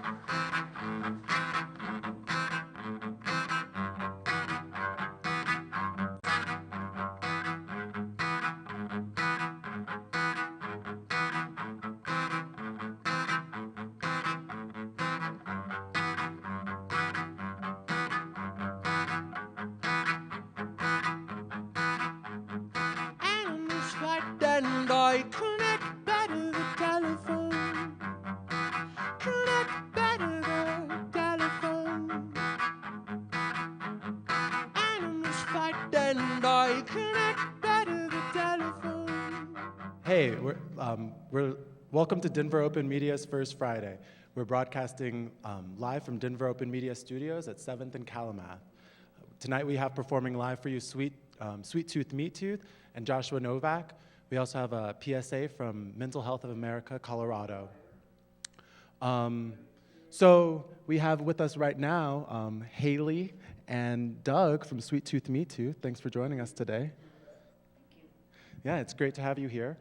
Animals fight and I connect better the telephone. Connect better the telephone. Animals fight and I connect better the telephone. Hey, we're welcome to Denver Open Media's First Friday. We're broadcasting live from Denver Open Media Studios at 7th and Calumet. Tonight we have performing live for you Sweet Tooth Meat Tooth and Joshua Novak. We also have a PSA from Mental Health of America, Colorado. So we have with us right now Haley and Doug from Sweet Tooth Meat Tooth. Thanks for joining us today. Thank you. Yeah, it's great to have you here.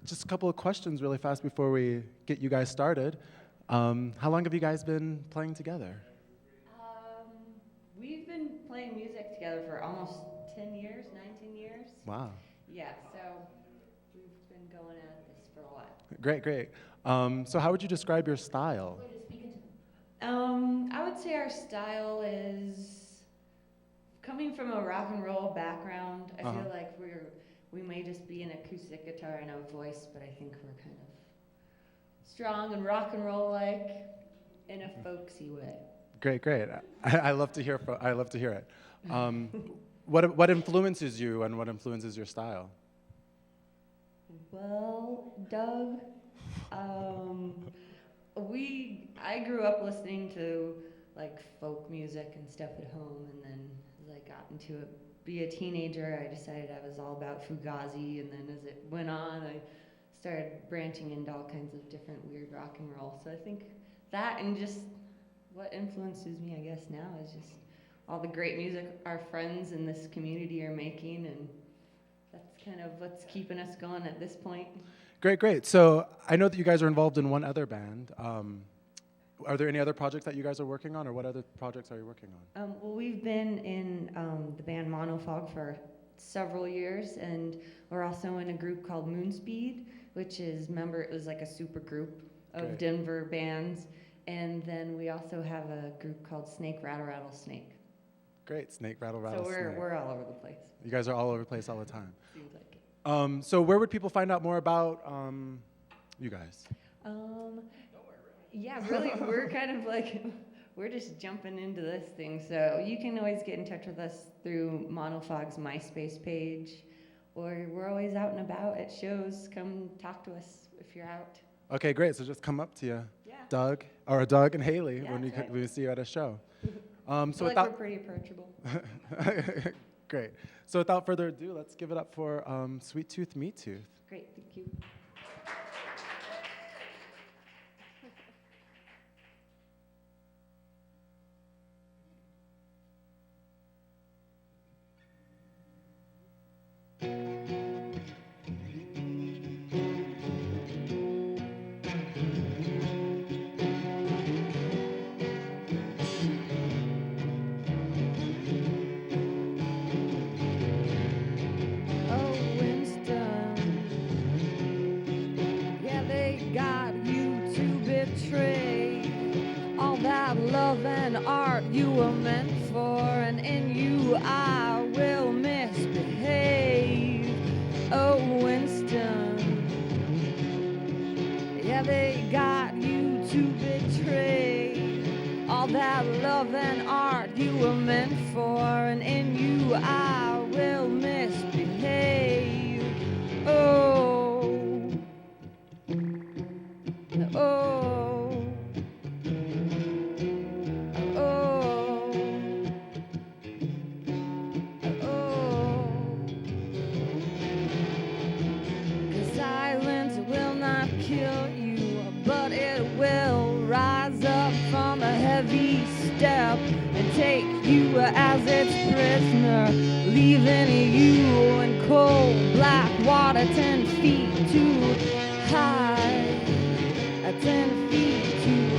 Just a couple of questions really fast before we get you guys started. How long have you guys been playing together? We've been playing music together for almost 10 years, 19 years. Wow. Yeah, so we've been going at this for a while. Great. So how would you describe your style? I would say our style is coming from a rock and roll background. I feel like we may just be an acoustic guitar and a voice, but I think we're kind of strong and rock and roll like in a folksy way. Great. I love to hear. I love to hear it. What influences you and what influences your style? Well, Doug, I grew up listening to like folk music and stuff at home, and then as I got into be a teenager, I decided I was all about Fugazi, and then as it went on, I started branching into all kinds of different weird rock and roll. So I think that and just what influences me, I guess, now is just all the great music our friends in this community are making, and that's kind of what's keeping us going at this point. Great. So I know that you guys are involved in one other band. Are there any other projects that you guys are working on, or what other projects are you working on? Well, we've been in the band Monofog for several years, and we're also in a group called Moonspeed, which is, it was like a super group of Denver bands. And then we also have a group called Snake Rattle Snake. Great, Snake Rattle Snake. So we're all over the place. You guys are all over the place all the time. Seems like it. So where would people find out more about you guys? Yeah, really, we're kind of like, we're just jumping into this thing. So you can always get in touch with us through Monofog's MySpace page, or we're always out and about at shows. Come talk to us if you're out. Okay, great. So just come up to you, Yeah. Doug and Haley, Yeah, when that's right. we see you at a show. So we're pretty approachable. Great. So without further ado, let's give it up for Sweet Tooth Meat Tooth. Great, thank you. Love and art you were meant for, and in you I will misbehave. Oh, Winston, yeah, they got you to betray all that love and art you were meant for, and in you I will misbehave. Oh, kill you, but it will rise up from a heavy step and take you as its prisoner, leaving you in cold black water 10 feet too high, 10 feet too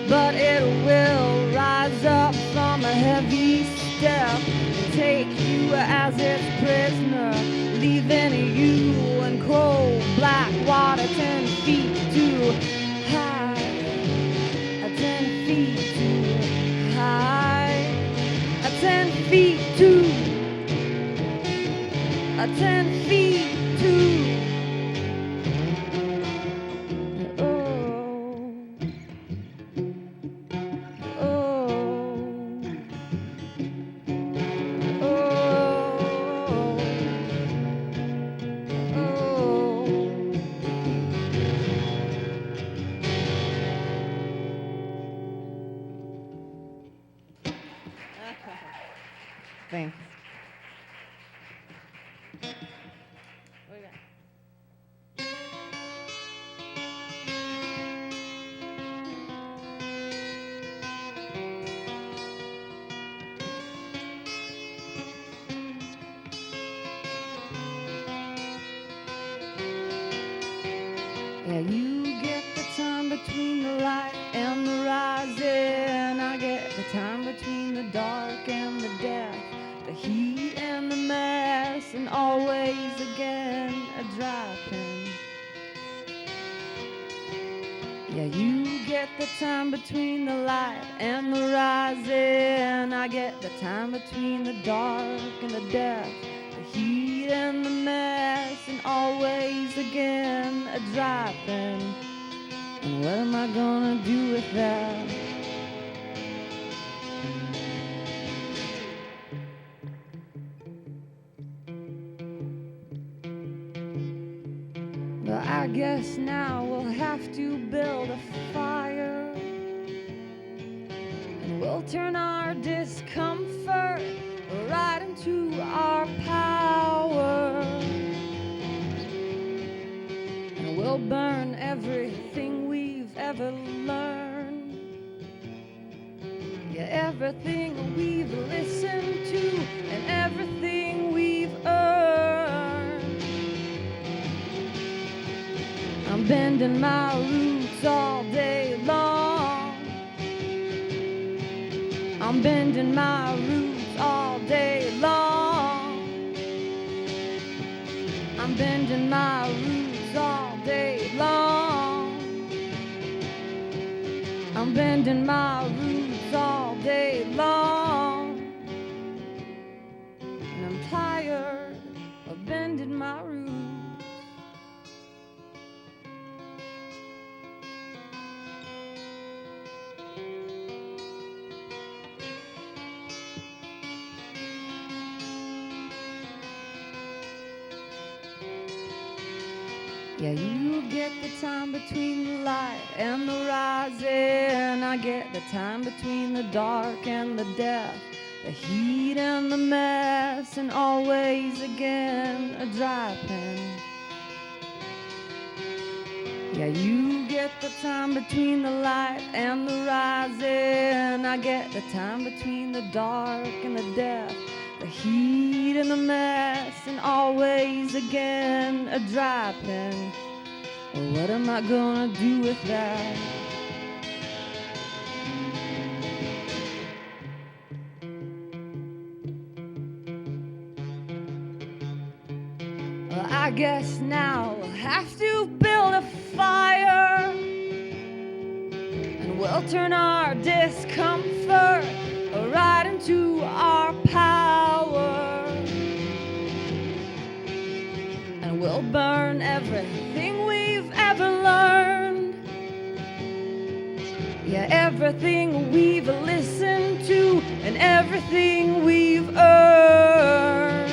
but it will rise up from a heavy step and take you as its prisoner, leaving you in cold black water 10 feet too high, 10 feet too high, 10 feet too, 10 feet too. Thanks. Yeah, you get the time between the light and the rising. I get the time between the dark and the death, the heat and the mess, and always again a dropping. Yeah, you get the time between the light and the rising. I get the time between the dark and the death, the heat and the mess, and always again a dropping. And what am I gonna do with that? Well, I guess now we'll have to build a fire, and we'll turn our discomfort right into our power, and we'll burn everything we've ever learned, yeah, everything we've listened to and everything we've earned. I'm bending my roots all day long. I'm bending my roots all day long. I'm bending my roots all day long. I'm bending my roots all day long. And I'm tired of bending my roots. Yeah, you get the time between the light and the rising. I get the time between the dark and the death, the heat and the mess, and always again a dropping. Yeah, you get the time between the light and the rising. I get the time between the dark and the death, the heat and the mess, and always again a dropping. Well, what am I gonna do with that? Well, I guess now we'll have to build a fire, and we'll turn our discomfort right into our power, and we'll burn everything we've ever learned, yeah, everything we've listened to and everything we've earned.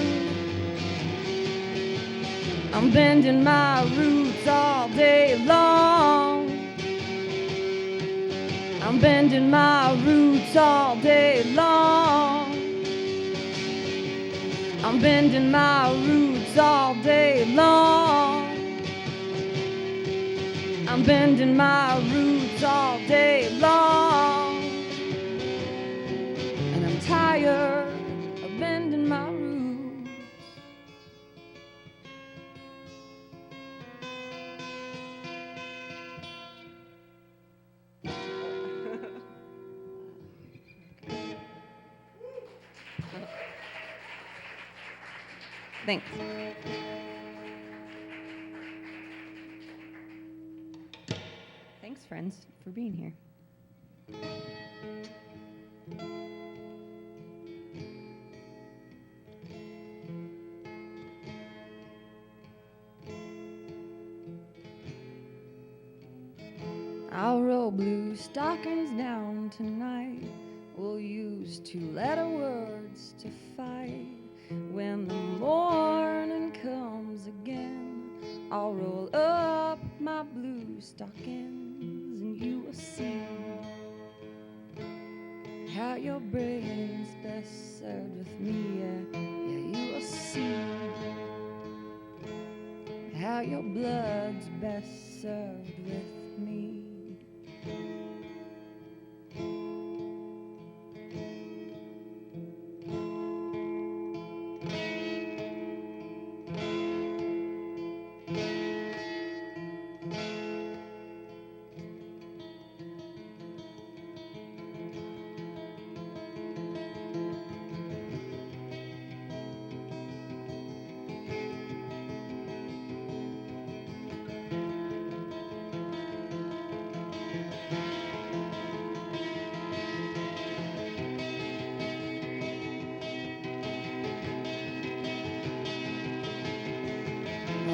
I'm bending my roots all day long. I'm bending my roots all day long. I'm bending my roots all day long. I'm bending my roots all day long. And I'm tired of bending my roots. Thanks. Thanks, friends, for being here. I'll roll blue stockings down tonight. We'll use 2-letter words to fight. When the morning comes again, I'll roll up my blue stockings, and you will see how your brain's best served with me. Yeah, you will see how your blood's best served with me.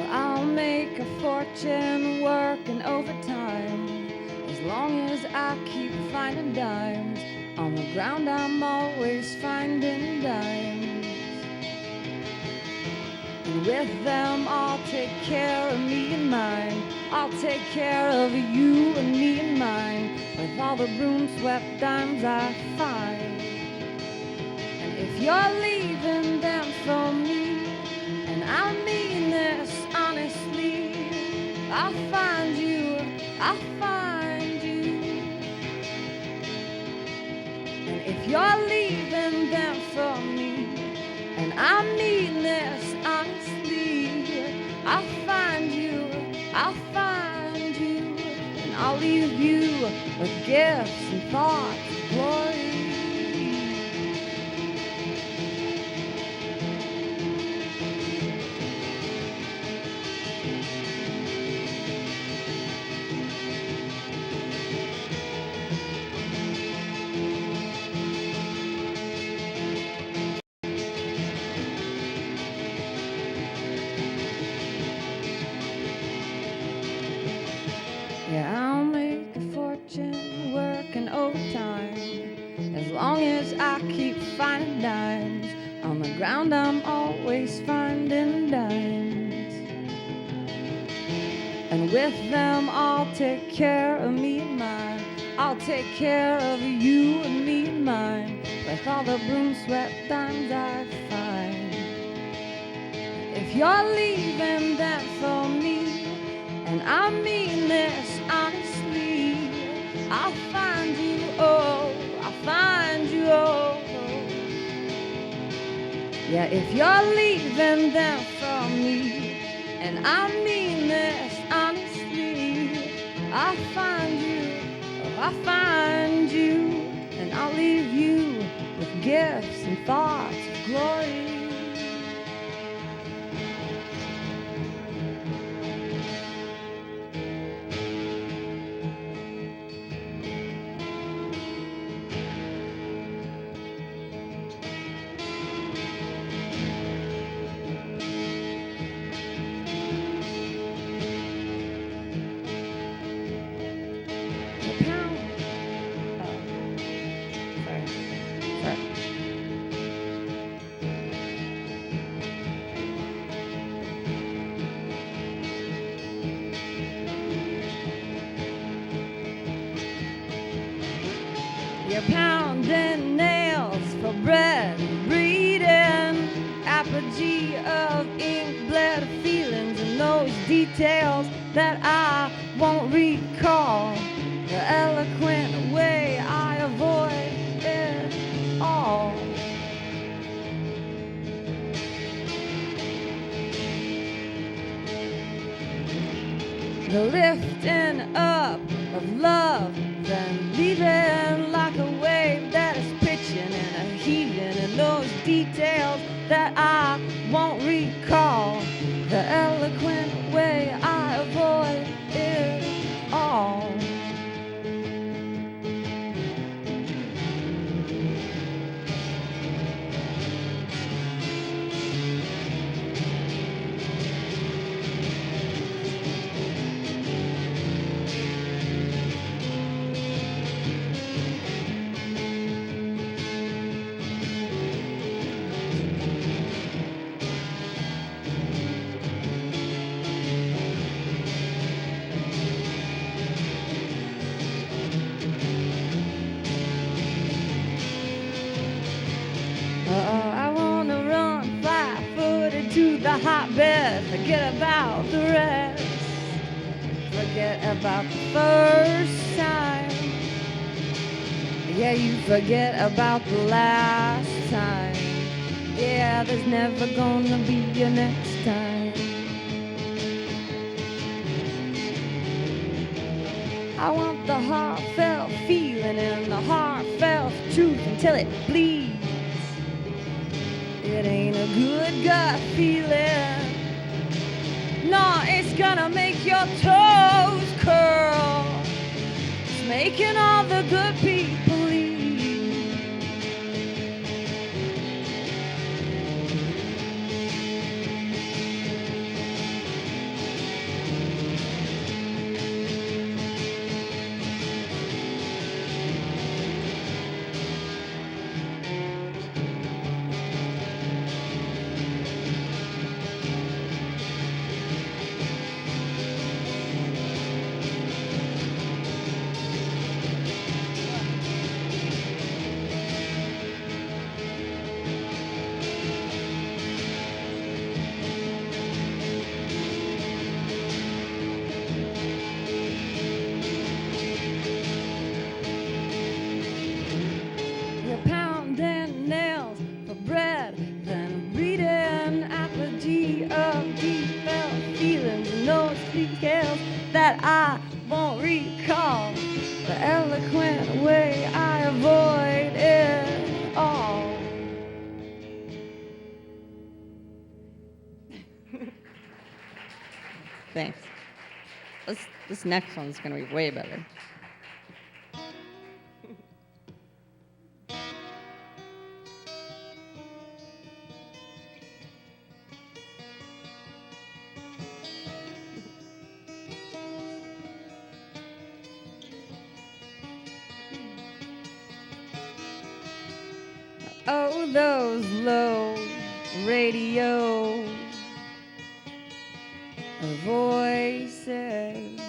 I'll make a fortune working overtime. As long as I keep finding dimes on the ground, I'm always finding dimes. And with them, I'll take care of me and mine. I'll take care of you and me and mine. With all the broom swept dimes I find. And if you're leaving them for me, and I mean this honestly, I'll find you, I'll find you. And if you're leaving them for me, and I mean this honestly, I'll find you, I'll find you. And I'll leave you with gifts and thoughts of glory. Yeah, I'll make a fortune working overtime. As long as I keep finding dimes on the ground, I'm always finding dimes. And with them, I'll take care of me and mine. I'll take care of you and me and mine. With all the broom swept dimes I find. If you're leaving them for me, and I mean this honestly, I'll find you, oh, I'll find you, oh. Yeah, if you're leaving them for me, and I mean this honestly, I'll find you, oh, I'll find you. And I'll leave you with gifts and thoughts of glory. You're pounding nails for bread, breeding apogee of ink, blood, feelings, and those details that I won't recall. The eloquent way I avoid it all. The lifting up of love, then leaving like a wave that is pitching and a heaving, and those details that I won't recall. Forget about the rest. Forget about the first time. Yeah, you forget about the last time. Yeah, there's never gonna be a next time. I want the heartfelt feeling and the heartfelt truth until it bleeds. It ain't a good gut feeling. No, it's gonna make your toes curl. It's making all the good people leave. That I won't recall the eloquent way I avoid it all. Thanks. This next one's gonna be way better. Oh, those low radio voices.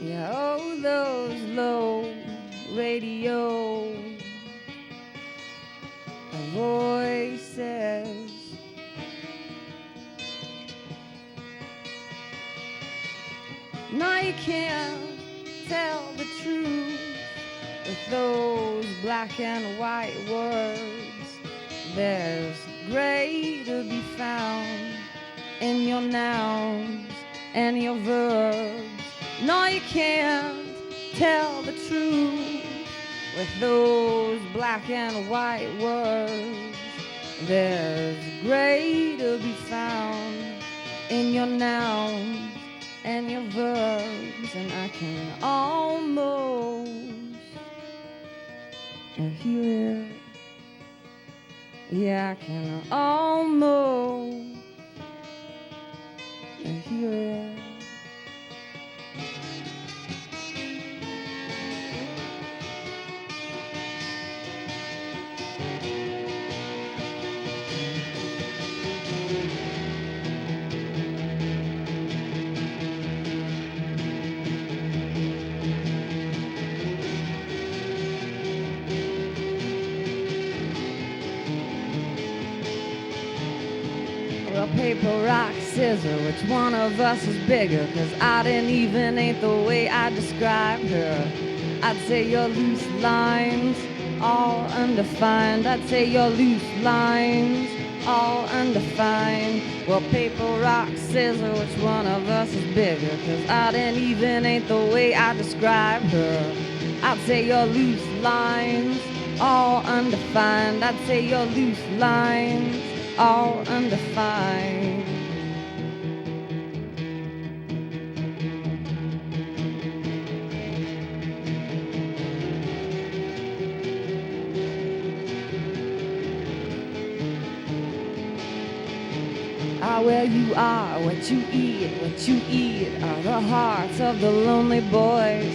Yeah, oh, those low radio voices. Now you can't tell the truth with those black and white words. There's gray to be found in your nouns and your verbs. No, you can't tell the truth with those black and white words. There's gray to be found in your nouns and your verbs, and I can almost hear it. Yeah, I can almost hear it. Paper, rock, scissors, which one of us is bigger? Cause I didn't even ain't the way I describe her. I'd say your loose lines, all undefined. I'd say your loose lines, all undefined. Well, paper, rock, scissors, which one of us is bigger? Cause I didn't even ain't the way I describe her. I'd say your loose lines, all undefined. I'd say your loose lines, all undefined. Ah, where you are, what you eat are the hearts of the lonely boys.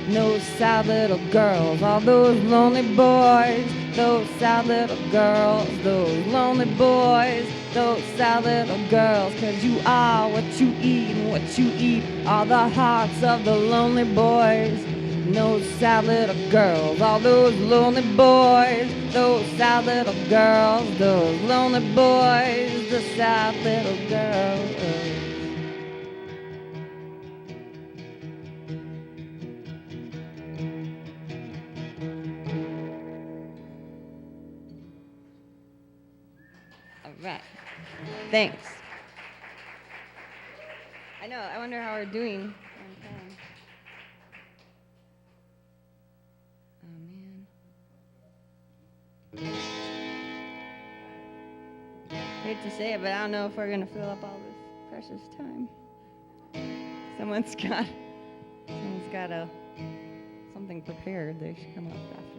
No sad little girls, all those lonely boys. Those sad little girls, those lonely boys. Those sad little girls, cause you are what you eat, and what you eat are the hearts of the lonely boys. And those sad little girls, all those lonely boys, those sad little girls, those lonely boys, the sad little girls. All right. Thanks. I know, I wonder how we're doing on time. Oh, man. Hate to say it, but I don't know if we're going to fill up all this precious time. Someone's got something prepared. They should come up after this.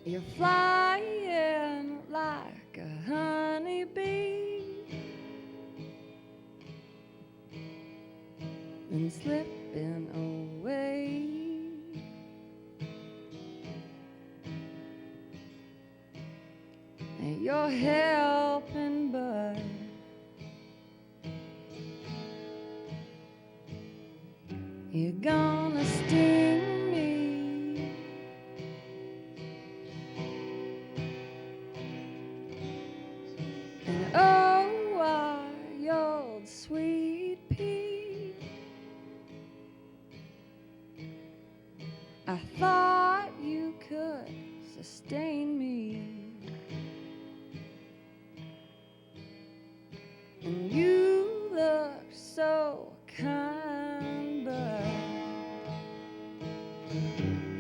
You're flying like a honeybee and slipping away. And you're helping, but you're gonna sting me. And oh, why, old sweet pea, I thought you could sustain me. And you look so kind, but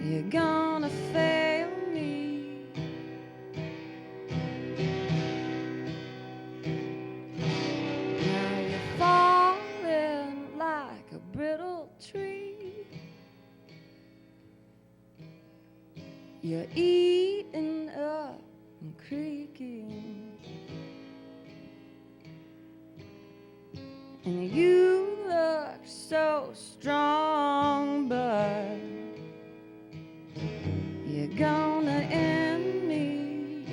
you're gonna fail me. Now you're falling like a brittle tree. You're eating up and creaking. And you look so strong, but you're gonna end me.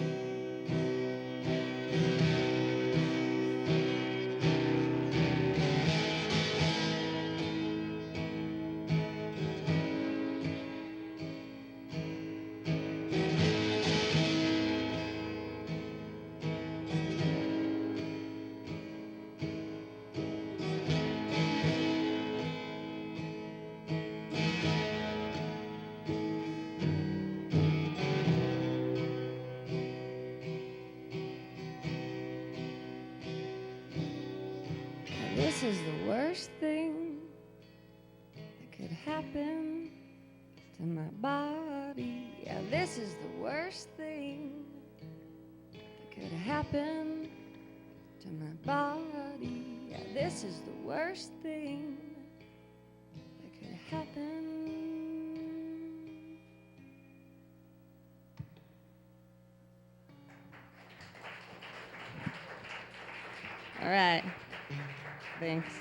This is the worst thing that could happen to my body. Yeah, this is the worst thing that could happen to my body. Yeah, this is the worst thing that could happen. All right. Thanks.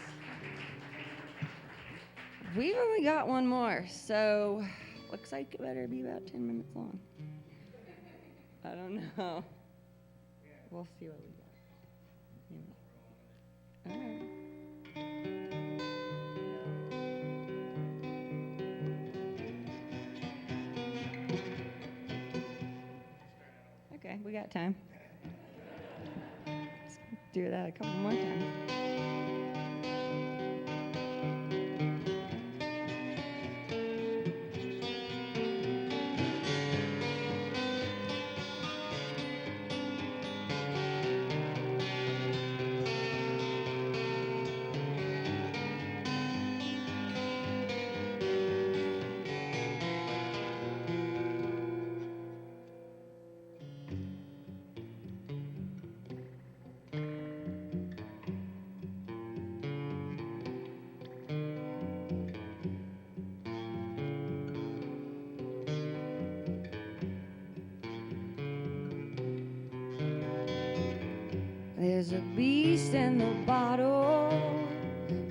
We've only got one more, so looks like it better be about 10 minutes long. I don't know. We'll see what we got. All right. Okay, we got time. Let's do that a couple more times. there's a beast in the bottle,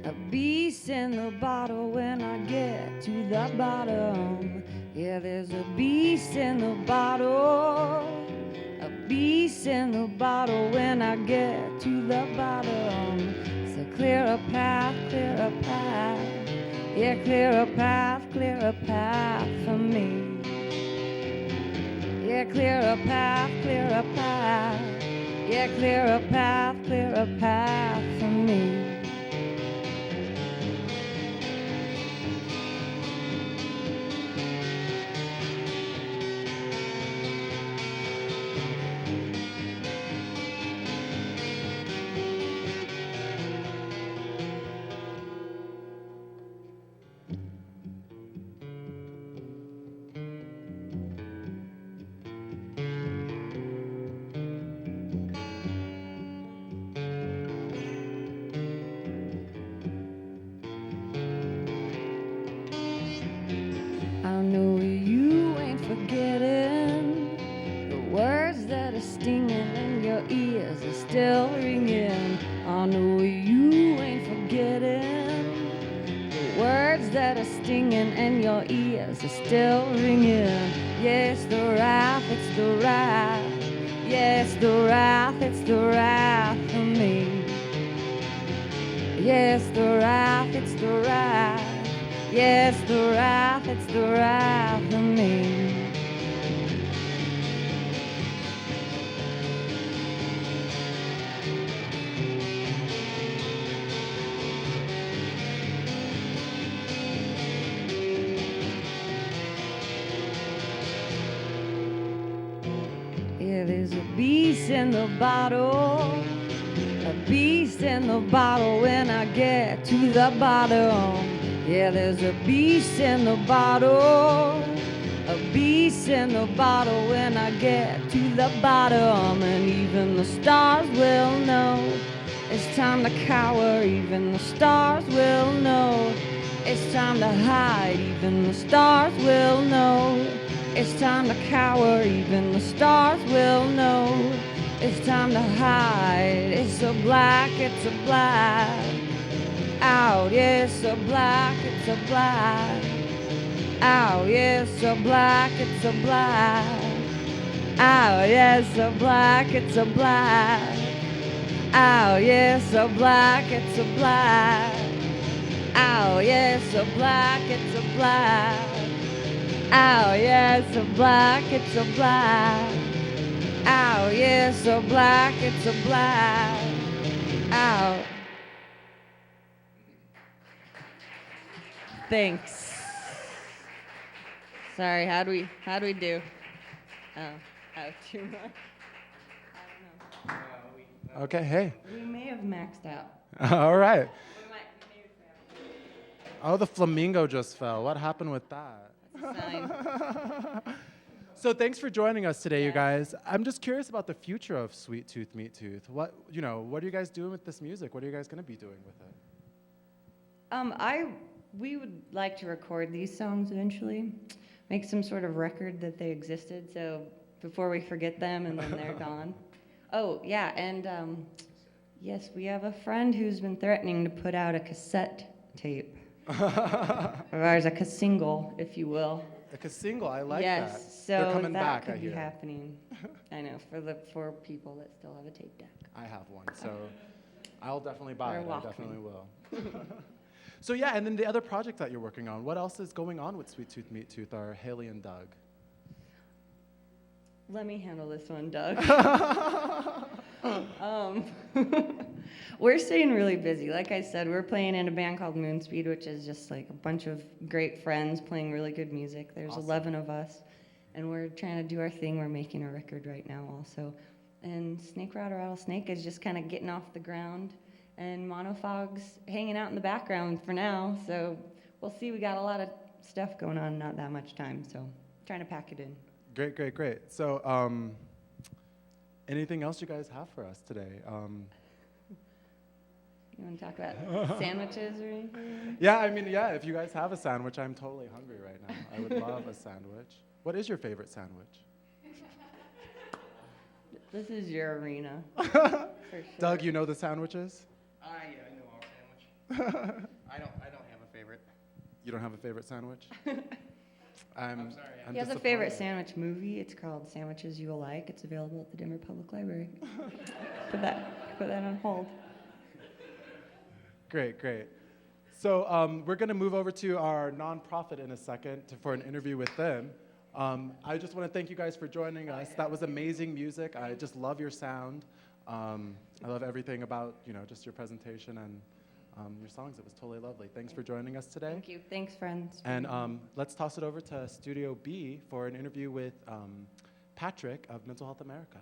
a beast in the bottle when I get to the bottom. Yeah, there's a beast in the bottle, a beast in the bottle when I get to the bottom. So clear a path, yeah, clear a path for me. Yeah, clear a path, yeah, clear a path for me. I know you ain't forgetting the words that are stinging in your ears are still ringing. I know you ain't forgetting the words that are stinging in your ears are still ringing. Yes, the wrath, it's the wrath. Yes, the wrath, it's the wrath for me. Yes, the wrath, it's the wrath. Yes, the wrath, it's the wrath for me. Yeah, there's a beast in the bottle, a beast in the bottle when I get to the bottom. Yeah, there's a beast in the bottle, a beast in the bottle when I get to the bottom. And even the stars will know it's time to cower. Even the stars will know it's time to hide. Even the stars will know it's time to cower. Even the stars will know it's time to hide. It's a black, it's a black. Out, yes, a black, it's a black. Out, yes, a black, it's a black. Out, yes, a black, it's a black. Out, yes, a black, it's a black. Out, yes, a black, it's a black. Out, yes, a black, it's a black. Out, yes, a black, it's a black. Out. Thanks. Sorry, how'd we do? Oh, too much. I don't know. Okay, hey. We may have maxed out. All right. We may have failed. Oh, the flamingo just fell. What happened with that? That's a sign. So thanks for joining us today, you Yeah. guys. I'm just curious about the future of Sweet Tooth Meat Tooth. What are you guys doing with this music? What are you guys going to be doing with it? We would like to record these songs eventually, make some sort of record that they existed, so before we forget them and then they're gone. Oh, yeah, and yes, we have a friend who's been threatening to put out a cassette tape. Of ours, a single, if you will. Like a single, I like yes, that. so They're coming that back, could I be hear. happening. I know, for people that still have a tape deck. I have one, so I'll definitely buy Or it. a I Walkman. definitely will. So yeah, and then the other project that you're working on, what else is going on with Sweet Tooth Meat Tooth are Haley and Doug? Let me handle this one, Doug. We're staying really busy. Like I said, we're playing in a band called Moonspeed, which is just like a bunch of great friends playing really good music. There's Awesome. 11 of us, and we're trying to do our thing. We're making a record right now also. And Snake Rattle Rattlesnake is just kind of getting off the ground, and Monofog's hanging out in the background for now. So we'll see. We got a lot of stuff going on, not that much time, so trying to pack it in. Great, great, great. So anything else you guys have for us today? You want to talk about sandwiches or anything? Yeah, I mean, yeah, if you guys have a sandwich, I'm totally hungry right now. I would love a sandwich. What is your favorite sandwich? This is your arena. For sure. Doug, you know the sandwiches? Yeah, I know our sandwich. I don't have a favorite. You don't have a favorite sandwich? I'm sorry. He has a favorite sandwich movie. It's called Sandwiches You Will Like. It's available at the Denver Public Library. put that on hold. Great. So we're going to move over to our nonprofit in a second for an interview with them. I just want to thank you guys for joining us. That was amazing music. I just love your sound. I love everything about just your presentation and your songs. It was totally lovely. Thanks for joining us today. Thank you. Thanks, friends. And let's toss it over to Studio B for an interview with Patrick of Mental Health America.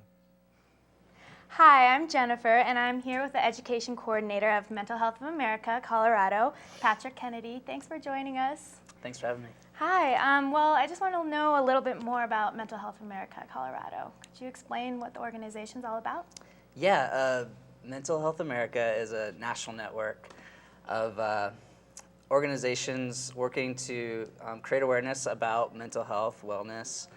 Hi, I'm Jennifer, and I'm here with the Education Coordinator of Mental Health of America, Colorado, Patrick Kennedy. Thanks for joining us. Thanks for having me. Hi, well, I just want to know a little bit more about Mental Health of America, Colorado. Could you explain what the organization's all about? Yeah, Mental Health America is a national network of organizations working to create awareness about mental health, wellness,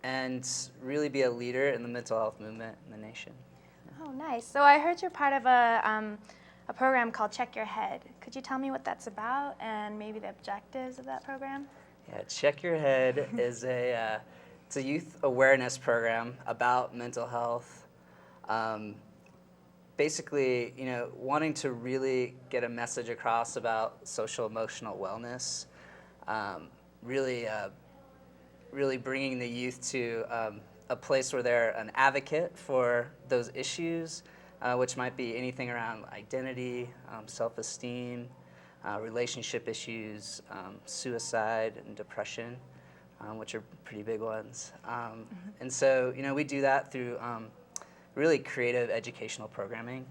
and really be a leader in the mental health movement in the nation. Oh, nice. So I heard you're part of a program called Check Your Head. Could you tell me what that's about and maybe the objectives of that program? Yeah, Check Your Head is it's a youth awareness program about mental health. Basically, wanting to really get a message across about social emotional wellness, really bringing the youth to a place where they're an advocate for those issues, which might be anything around identity, self-esteem, relationship issues, suicide and depression, which are pretty big ones. And so, we do that through really creative educational programming.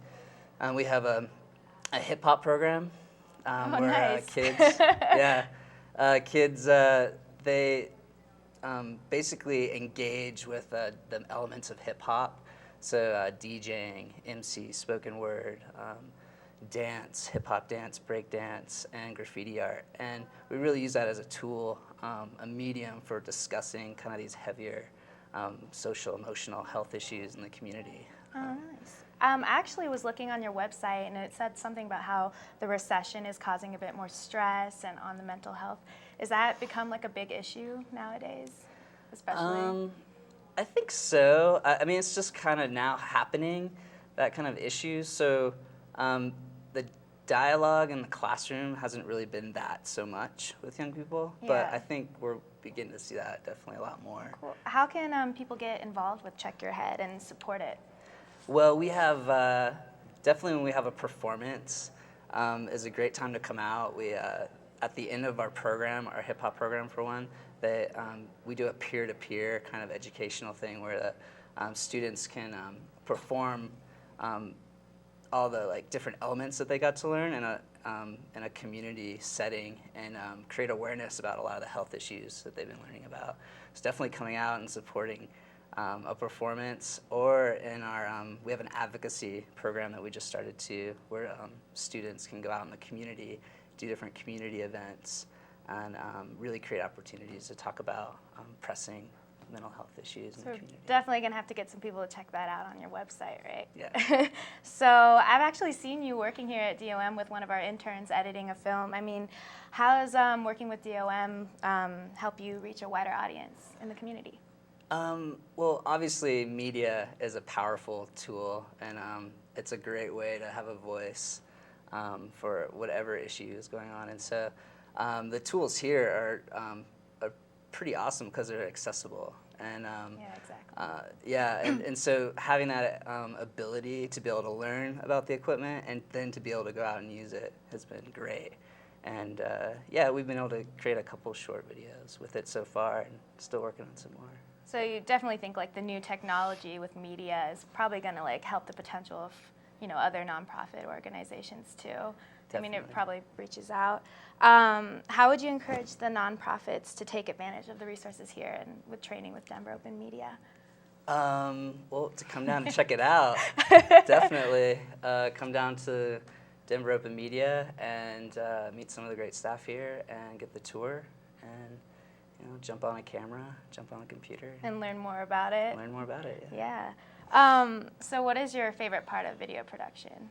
We have a hip-hop program where nice. kids, they basically engage with the elements of hip-hop. So DJing, MC, spoken word, dance, hip-hop dance, break dance, and graffiti art. And we really use that as a tool, a medium for discussing kind of these heavier social, emotional health issues in the community. Oh, nice. I actually was looking on your website, and it said something about how the recession is causing a bit more stress and on the mental health. Is that become like a big issue nowadays, especially? I think so. I mean, it's just kind of now happening, that kind of issue. So the dialogue in the classroom hasn't really been that so much with young people, but I think we're beginning to see that definitely a lot more. Cool. How can people get involved with Check Your Head and support it? Well, we have, definitely when we have a performance, is a great time to come out. We, at the end of our program, our hip hop program for one, we do a peer-to-peer kind of educational thing where the students can perform all the different elements that they got to learn in a community setting and create awareness about a lot of the health issues that they've been learning about. It's definitely coming out and supporting a performance, or in our, we have an advocacy program that we just started too, where students can go out in the community, do different community events, and really create opportunities to talk about pressing mental health issues in the community. Definitely going to have to get some people to check that out on your website, right? Yeah. So I've actually seen you working here at DOM with one of our interns editing a film. I mean, how does working with DOM help you reach a wider audience in the community? Well, obviously media is a powerful tool, and it's a great way to have a voice for whatever issue is going on. And so the tools here are pretty awesome because they're accessible. And Yeah, exactly. and so having that ability to be able to learn about the equipment and then to be able to go out and use it has been great. And yeah, we've been able to create a couple short videos with it so far, and still working on some more. So you definitely think the new technology with media is probably going to help the potential of other nonprofit organizations too. Definitely. I mean, it probably reaches out. How would you encourage the nonprofits to take advantage of the resources here and with training with Denver Open Media? Well, to come down and check it out, definitely come down to Denver Open Media and meet some of the great staff here and get the tour. And jump on a camera, jump on a computer, And learn more about it. learn more about it. Yeah. So what is your favorite part of video production?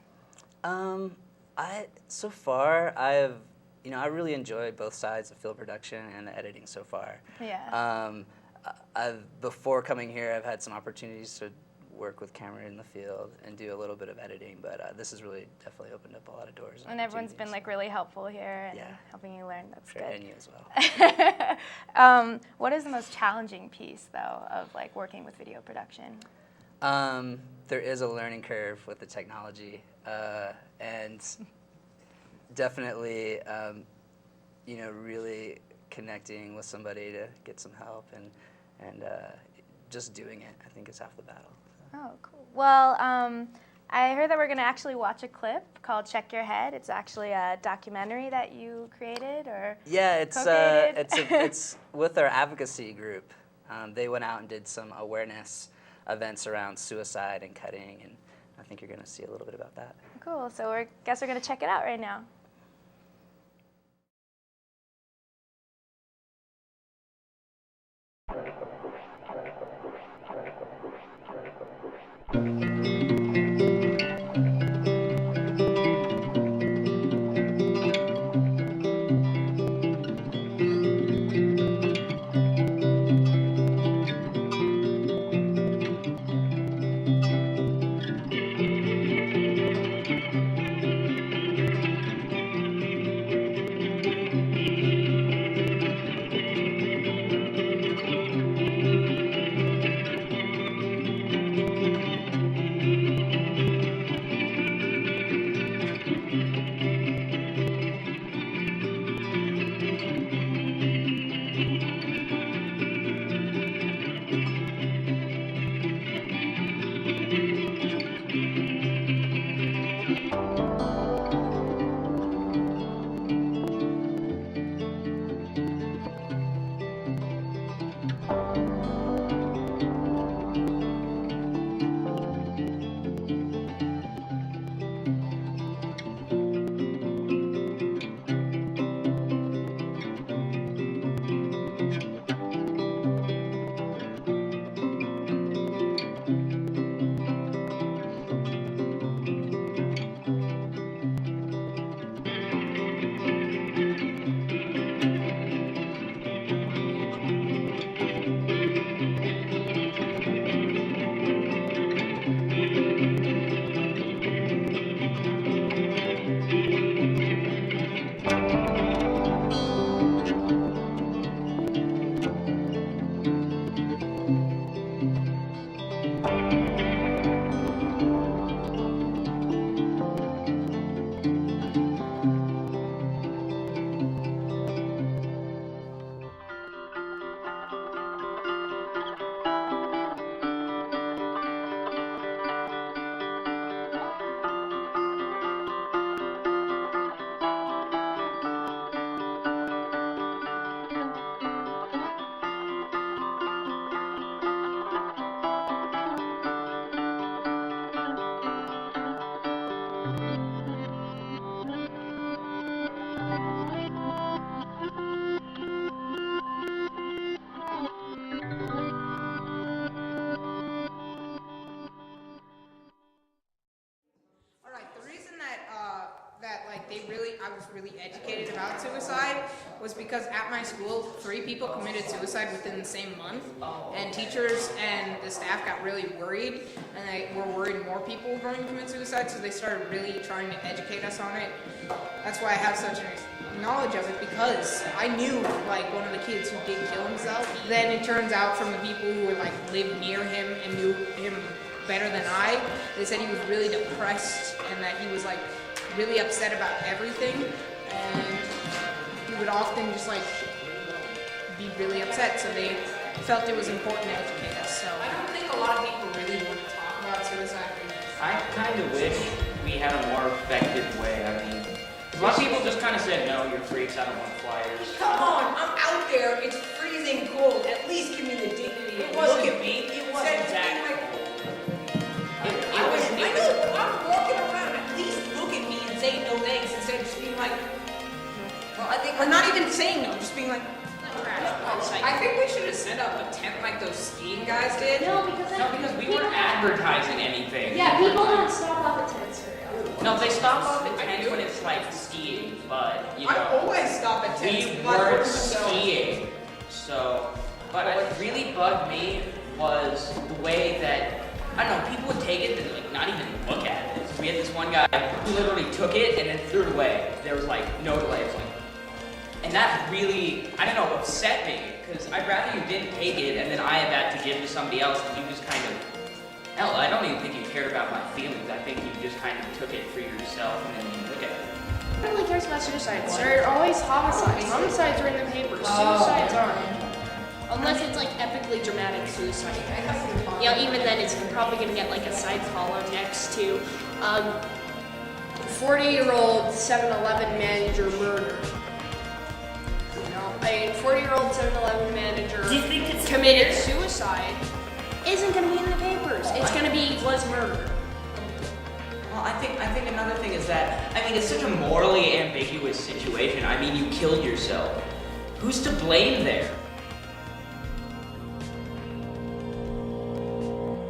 So far, I really enjoy both sides of film production and the editing so far. Yeah. Before coming here, I've had some opportunities to work with camera in the field and do a little bit of editing, but this has really definitely opened up a lot of doors. And everyone's been like really helpful here and Yeah. helping you learn. That's Sure, good. and you as well. What is the most challenging piece though of like working with video production? There is a learning curve with the technology, and definitely, really connecting with somebody to get some help and just doing it, I think, is half the battle. Oh, cool. Well, I heard that we're going to actually watch a clip called Check Your Head. It's actually a documentary that you created or Yeah, co-created? it's with our advocacy group. They went out and did some awareness events around suicide and cutting, and I think you're going to see a little bit about that. Cool. So I guess we're going to check it out right now. I was really educated about suicide was because at my school, 3 people committed suicide within the same month, and teachers and the staff got really worried, and they were worried more people were going to commit suicide, so they started really trying to educate us on it. That's why I have such a knowledge of it, because I knew like one of the kids who did kill himself. Then it turns out from the people who were like lived near him and knew him better than I, they said he was really depressed and that he was like really upset about everything, and he would often just like be really upset, so they felt it was important to educate us. So I don't think a lot of people really want to talk about suicide. I kind of wish we had a more effective way. I mean, a lot of people just kind of said, no, you're freaks, I don't want flyers. Come on, I'm out there, it's freezing cold, at least give me the dignity. It wasn't, look at me. It wasn't that cold. I'm walking around, at least look at me and say no thanks instead of just being like, well, I think, or not even saying no, just being like, trash my site. I think we should have set up a tent like those skiing guys did. No, because we weren't advertising anything. Yeah, people don't stop off at tents very often. No, they stop off at tents when it's like skiing, but you I know, always stop at tents. we Like, weren't so- skiing. So, but what really bugged me was the way that, I don't know, people would take it and like not even look at it. We had this one guy who literally took it and then threw it away. There was like no delay. It was like, and that really, I don't know, upset me. Because I'd rather you didn't take it and then I had that to give to somebody else and you just kind of, hell, I don't even think you cared about my feelings. I think you just kind of took it for yourself and then you look at it. Nobody really cares about suicides. There are always homicides. Homicides are in the papers. Suicides aren't. Unless it's like epically dramatic suicide. You know, even then it's probably gonna get like a side column next to 40-year-old 7-Eleven manager murder. You know, a 40-year-old 7-Eleven manager committed suicide isn't gonna be in the papers. It's gonna be was murder. Well, I think another thing is that, I mean, it's such a morally ambiguous situation. I mean, you killed yourself. Who's to blame there?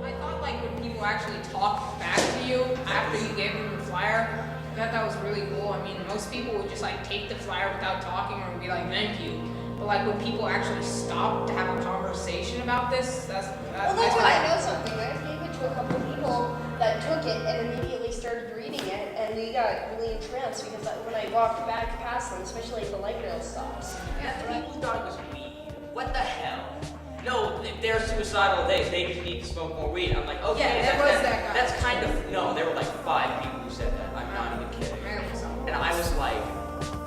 I thought like when people actually talked back to you after you gave them the flyer, I thought that was really cool. I mean, most people would just like take the flyer without talking or be like, thank you. But like when people actually stop to have a conversation about this, that's Well, that's when I know something. I gave it to a couple people that took it and immediately started reading it, and they got really entranced because when I walked back past them, especially at the light rail stops. Yeah, the people thought it was weed. What the hell? No, they're suicidal. They just need to smoke more weed. I'm like, okay, Yeah, there was that guy. That's kind of, no, there were like 5 people who said that. I'm not even kidding. And I was like,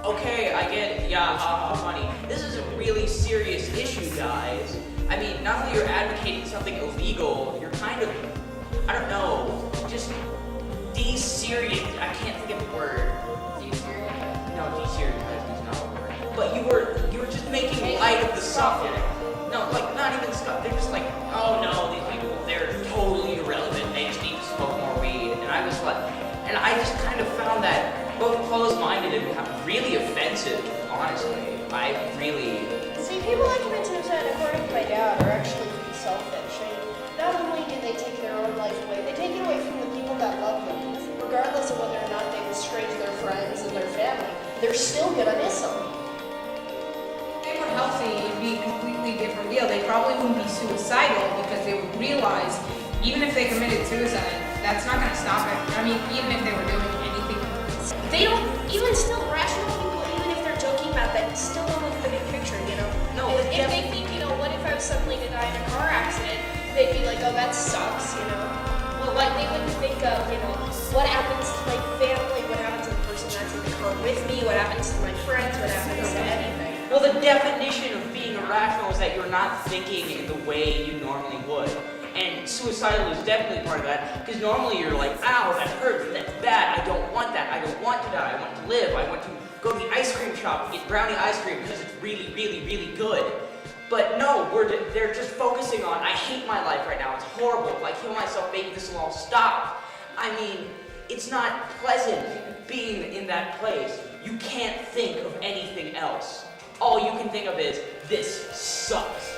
okay, I get it. Yeah, funny. This is a really serious issue, guys. I mean, not only you're advocating something illegal, you're kind of, I don't know, just de-serious. I can't think of the word. No, de-serious is not a word. But you were just making light of the subject. No, like not even stuff. They're just like, oh no, these people, they're totally irrelevant. They just need to smoke more weed. And I was like, and I just kind of found that both closed-minded and really offensive, honestly. I really. See, people that commit suicide, according to my dad, are actually pretty selfish. I mean, not only do they take their own life away, they take it away from the people that love them. Regardless of whether or not they disgrace their friends and their family, they're still gonna miss them. If they were healthy, it'd be a completely different deal. They probably wouldn't be suicidal because they would realize, even if they committed suicide, that's not going to stop it. I mean, even if they were doing anything. They don't, even still, rational people, even if they're joking about that, still don't look at the big picture, you know? No, if they think, you know, what if I was suddenly to die in a car accident, they'd be like, oh, that sucks, you know? Well, like, they wouldn't think of, you know, what happens to my family, what happens to the person that's in the car with me, what happens to my friends, what happens to anything. Well, the definition of being irrational is that you're not thinking in the way you normally would. And suicidal is definitely part of that, because normally you're like, ow, that hurts, that's bad, I don't want that, I don't want to die, I want to live, I want to go to the ice cream shop and get brownie ice cream because it's really, really, really good. But no, they're just focusing on, I hate my life right now, it's horrible, if I kill myself, maybe this will all stop. I mean, it's not pleasant being in that place. You can't think of anything else. All you can think of is, this sucks.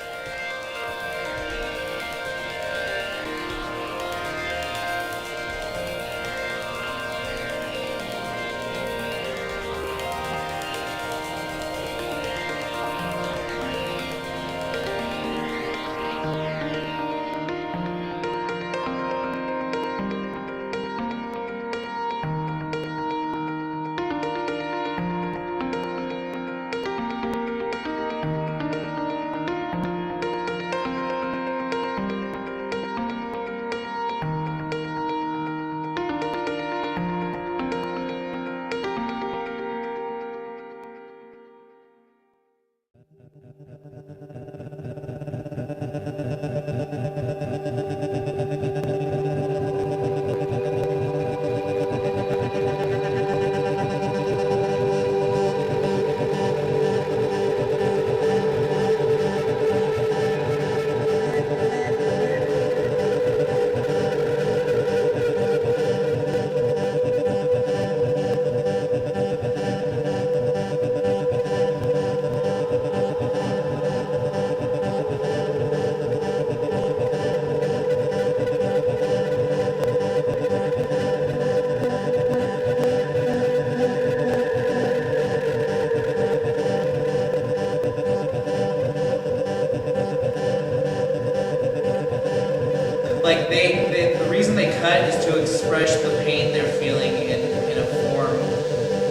to express the pain they're feeling in a form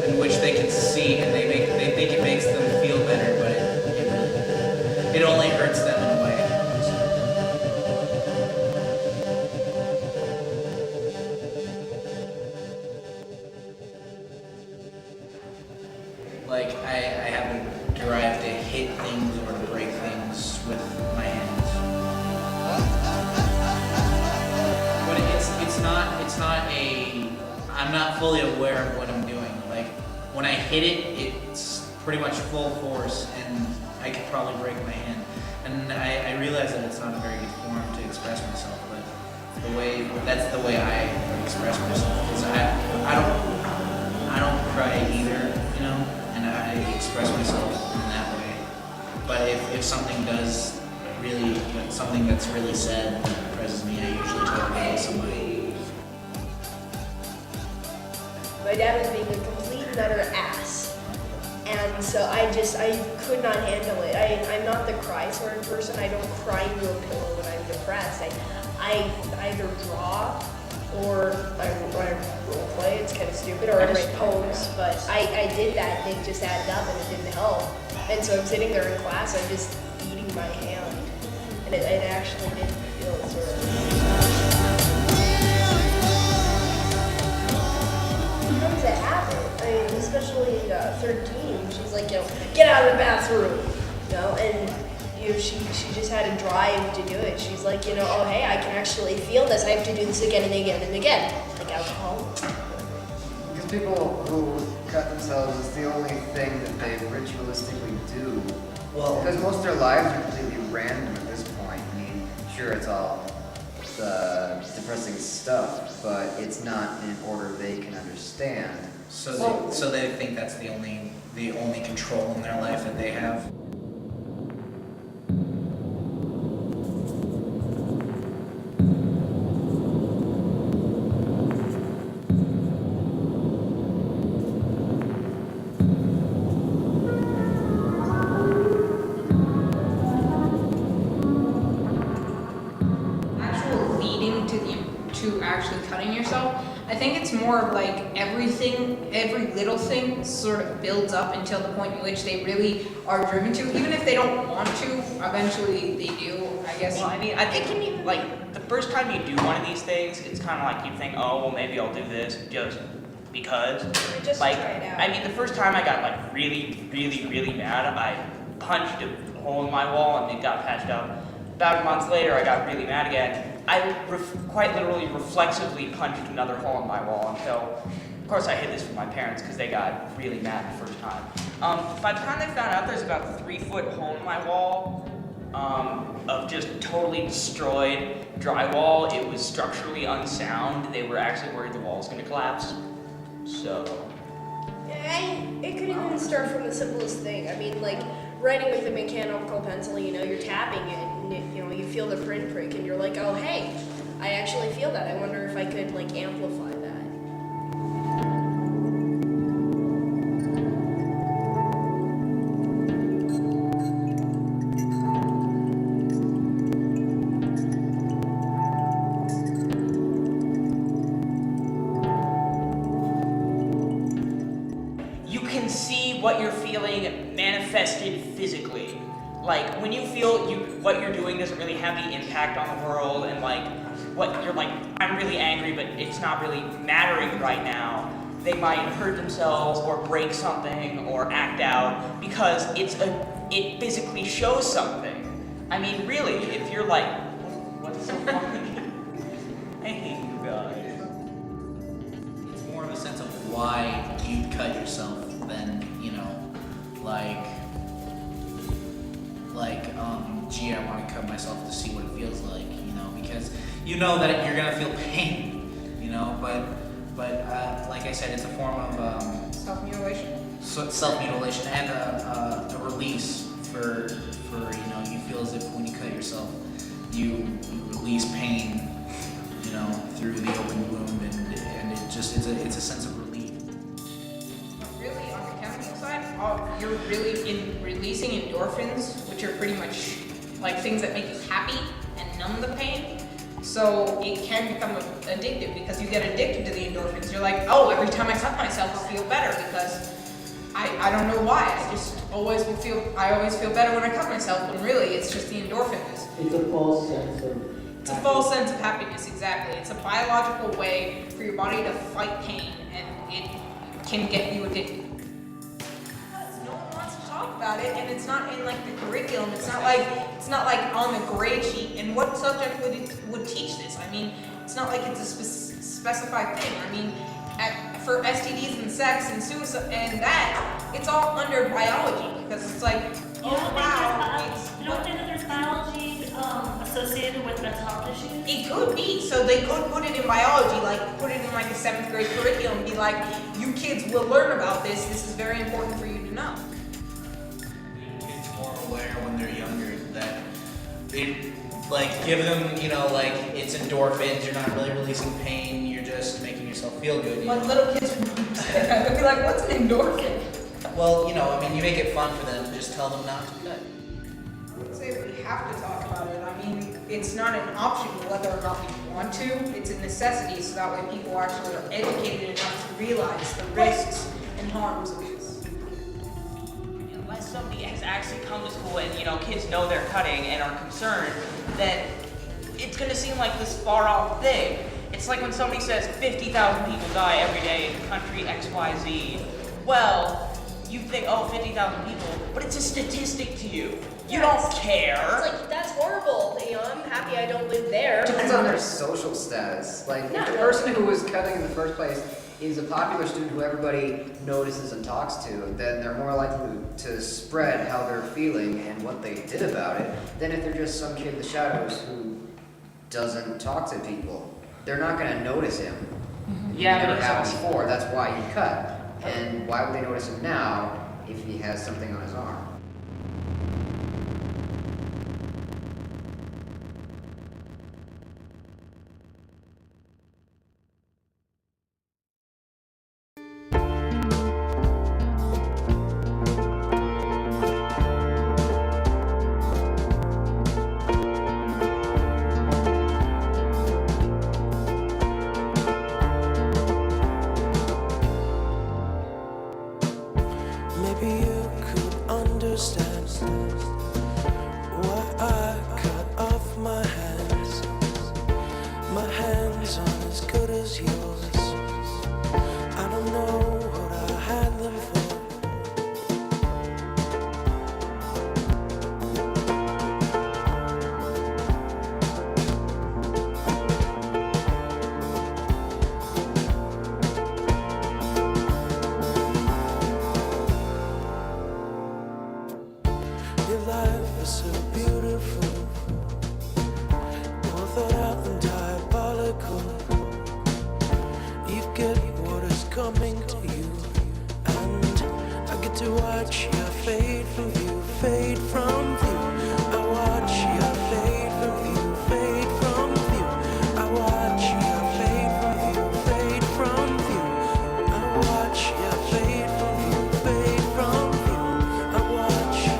in which they can see, and they think it makes them feel better, but it only hurts them in a way. Like, I haven't derived to hit things or to break things with my hands. But I'm not fully aware of what I'm doing. Like, when I hit it, it's pretty much full force, and I could probably break my hand. And I realize that it's not a very good form to express myself, but that's the way I express myself. Because I don't cry either, you know, and I express myself in that way. But if something that's really sad presses me, I usually talk about somebody. My dad was being a complete and utter ass. And so I could not handle it. I'm not the cry sort of person. I don't cry into a pillow when I'm depressed. I either draw or I role play, it's kind of stupid, or I write poems, but I did that and it just added up and it didn't help. And so I'm sitting there in class, I'm just eating my hand. And it actually did feel sort of... It becomes a habit. I mean, especially 13, she's like, get out of the bathroom, and she just had a drive to do it. She's like, oh hey, I can actually feel this. I have to do this again and again and again, like alcohol. Because people who cut themselves is the only thing that they ritualistically do. Well, because most of their lives are completely random at this point. I mean, sure, it's all depressing stuff, but it's not in an order they can understand. So they think that's the only control in their life that they have. To actually cutting yourself, I think it's more of like every little thing sort of builds up until the point in which they really are driven to, even if they don't want to, eventually they do, I guess. Well, I mean, I think like the first time you do one of these things, it's kind of like you think, oh, well, maybe I'll do this just because. Just like, try it out. I mean, the first time I got like really, really, really mad, I punched a hole in my wall and it got patched up. About a month later, I got really mad again. I quite literally reflexively punched another hole in my wall until, of course I hid this from my parents because they got really mad the first time. By the time they found out there's about a 3-foot hole in my wall of just totally destroyed drywall, it was structurally unsound. They were actually worried the wall was going to collapse. So... It could even start from the simplest thing. I mean, like, writing with a mechanical pencil, you're tapping it, and you feel the print prick, and you're like, oh, hey, I actually feel that. I wonder if I could, like, amplify that. You can see what you're feeling manifested physically. Like, when you feel what you're doing doesn't really have the impact on the world, and like, what you're like, I'm really angry, but it's not really mattering right now. They might hurt themselves or break something or act out because it physically shows something. I mean, really, if you're like, what's so funny? I hate you guys. It's more of a sense of why you'd cut yourself than, gee, I want to cut myself to see what it feels like, because you know that you're gonna feel pain, but like I said, it's a form of Self-mutilation. self-mutilation and a release for you feel as if when you cut yourself, you release pain, through the open wound, and it's a sense of relief. Really, on the chemical side, you're really releasing endorphins, which are pretty much like things that make you happy and numb the pain. So it can become addictive because you get addicted to the endorphins. You're like, oh, every time I cut myself, I'll feel better because I don't know why. I always feel better when I cut myself, when really it's just the endorphins. It's a false sense of It's a false sense of happiness, exactly. It's a biological way for your body to fight pain, and it can get you addicted. No one wants to talk about it, and it's not in like the curriculum. It's not like on the grade sheet. And what subject would teach this? I mean, it's not like it's a specified thing. I mean, for STDs and sex and suicide and that, it's all under biology because it's like, You don't think that there's biology associated with mental health issues? It could be. So they could put it in biology, like put it in like a 7th grade curriculum and be like, you kids will learn about this. This is very important for you to know. Kids more aware when they're younger that they like give them, you know, like it's endorphins, you're not really releasing pain, you're just making yourself feel good. When little kids would say that, they'd be like, what's an endorphin? Well, you know, I mean, you make it fun for them, just tell them not to do that. I would say we have to talk about it. I mean, it's not an option whether or not we want to. It's a necessity, so that way people actually are educated enough to realize the risks and harms of this. Unless somebody has actually come to school and, you know, kids know they're cutting and are concerned, then it's going to seem like this far-off thing. It's like when somebody says 50,000 people die every day in country XYZ. Well, you think, oh, 50,000 people, but it's a statistic to you. You don't care. It's like, that's horrible. You know, I'm happy I don't live there. Depends on their social status. Like, if the person who was cutting in the first place is a popular student who everybody notices and talks to, then they're more likely to spread how they're feeling and what they did about it than if they're just some kid in the shadows who doesn't talk to people. They're not going to notice him. Yeah, It never but happened before. That's why he cut. And why would they notice him now if he has something on his arm? Maybe you could understand why I cut off my hands. My hands aren't as good as yours. I don't know what I had them for. Your life is so beautiful, all thought out and diabolical. You get what is coming to you, and I get to watch your fade from view, fade from view. I watch your fade from view, fade from view. I watch your fade from view, fade from view. I watch your fade from view, fade from view. I watch you.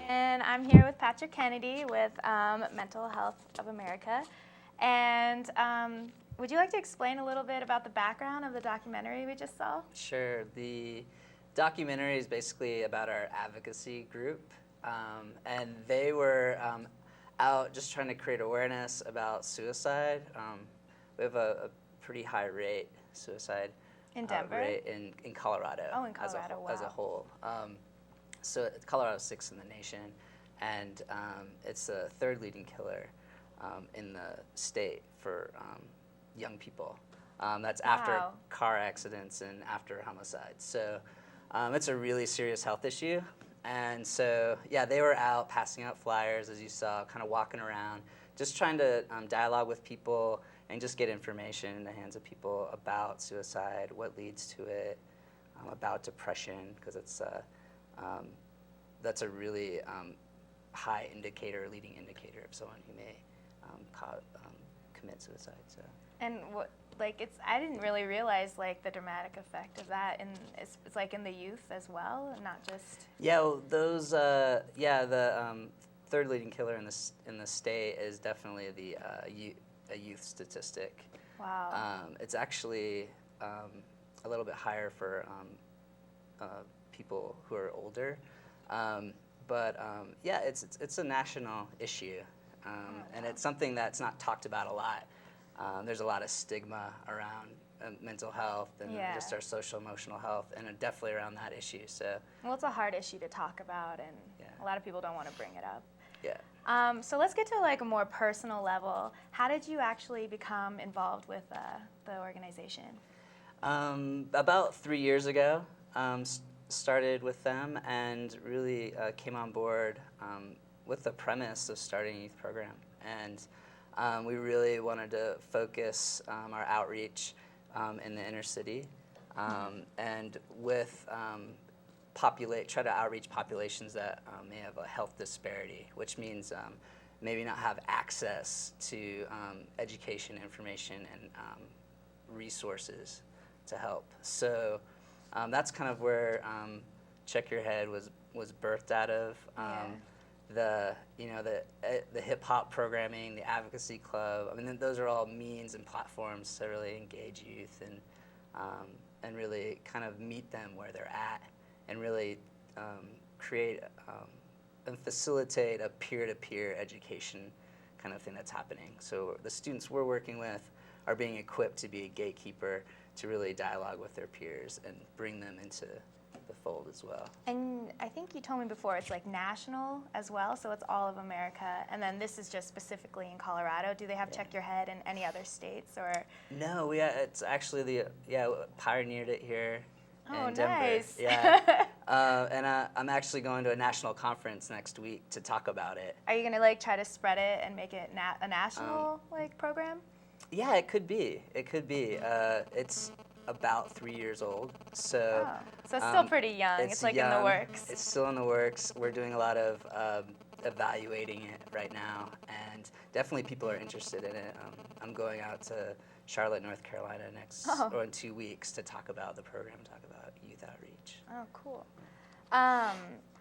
And I'm here with Patrick Kennedy with Mental Health of America. And would you like to explain a little bit about the background of the documentary we just saw? Sure. The documentary is basically about our advocacy group, and they were out just trying to create awareness about suicide. We have a pretty high rate suicide In Denver? rate in Colorado. Oh, in as a, Colorado, as a wow. whole. So Colorado's 6th in the nation, and it's the 3rd leading killer in the state for young people. That's after Wow. car accidents and after homicides. So it's a really serious health issue. And so, yeah, they were out passing out flyers, as you saw, kind of walking around, just trying to dialogue with people and just get information in the hands of people about suicide, what leads to it, about depression, because it's that's a really high indicator, leading indicator of someone who may commit suicide. So. And what, like, I didn't really realize like the dramatic effect of that, and it's like in the youth as well, and not just. Yeah, well, those the third leading killer in the state is definitely a youth statistic. Wow. It's actually a little bit higher for people who are older, but yeah, it's a national issue, and it's something that's not talked about a lot. There's a lot of stigma around mental health and just our social emotional health, and definitely around that issue. So. Well, it's a hard issue to talk about, and a lot of people don't want to bring it up. Yeah. So let's get to like a more personal level. How did you actually become involved with the organization? About 3 years ago, started with them and really came on board with the premise of starting a youth program. And we really wanted to focus our outreach in the inner city and with try to outreach populations that may have a health disparity, which means maybe not have access to education, information, and resources to help. So that's kind of where Check Your Head was birthed out of. The hip hop programming, the advocacy club. I mean, those are all means and platforms to really engage youth and really kind of meet them where they're at, and really create and facilitate a peer-to-peer education kind of thing that's happening. So the students we're working with are being equipped to be a gatekeeper to really dialogue with their peers and bring them into the fold as well. And I think you told me before it's like national as well, so it's all of America. And then this is just specifically in Colorado. Do they have Check Your Head in any other states or? No, it's actually pioneered it here in Denver. Nice. Yeah. And I'm actually going to a national conference next week to talk about it. Are you gonna like try to spread it and make it a national like program? Yeah, it could be. It could be. It's about 3 years old, so so it's still pretty young. It's like young, in the works. It's still in the works. We're doing a lot of evaluating it right now, and definitely people are interested in it. I'm going out to Charlotte, North Carolina or in 2 weeks to talk about the program, talk about youth outreach. Oh, cool.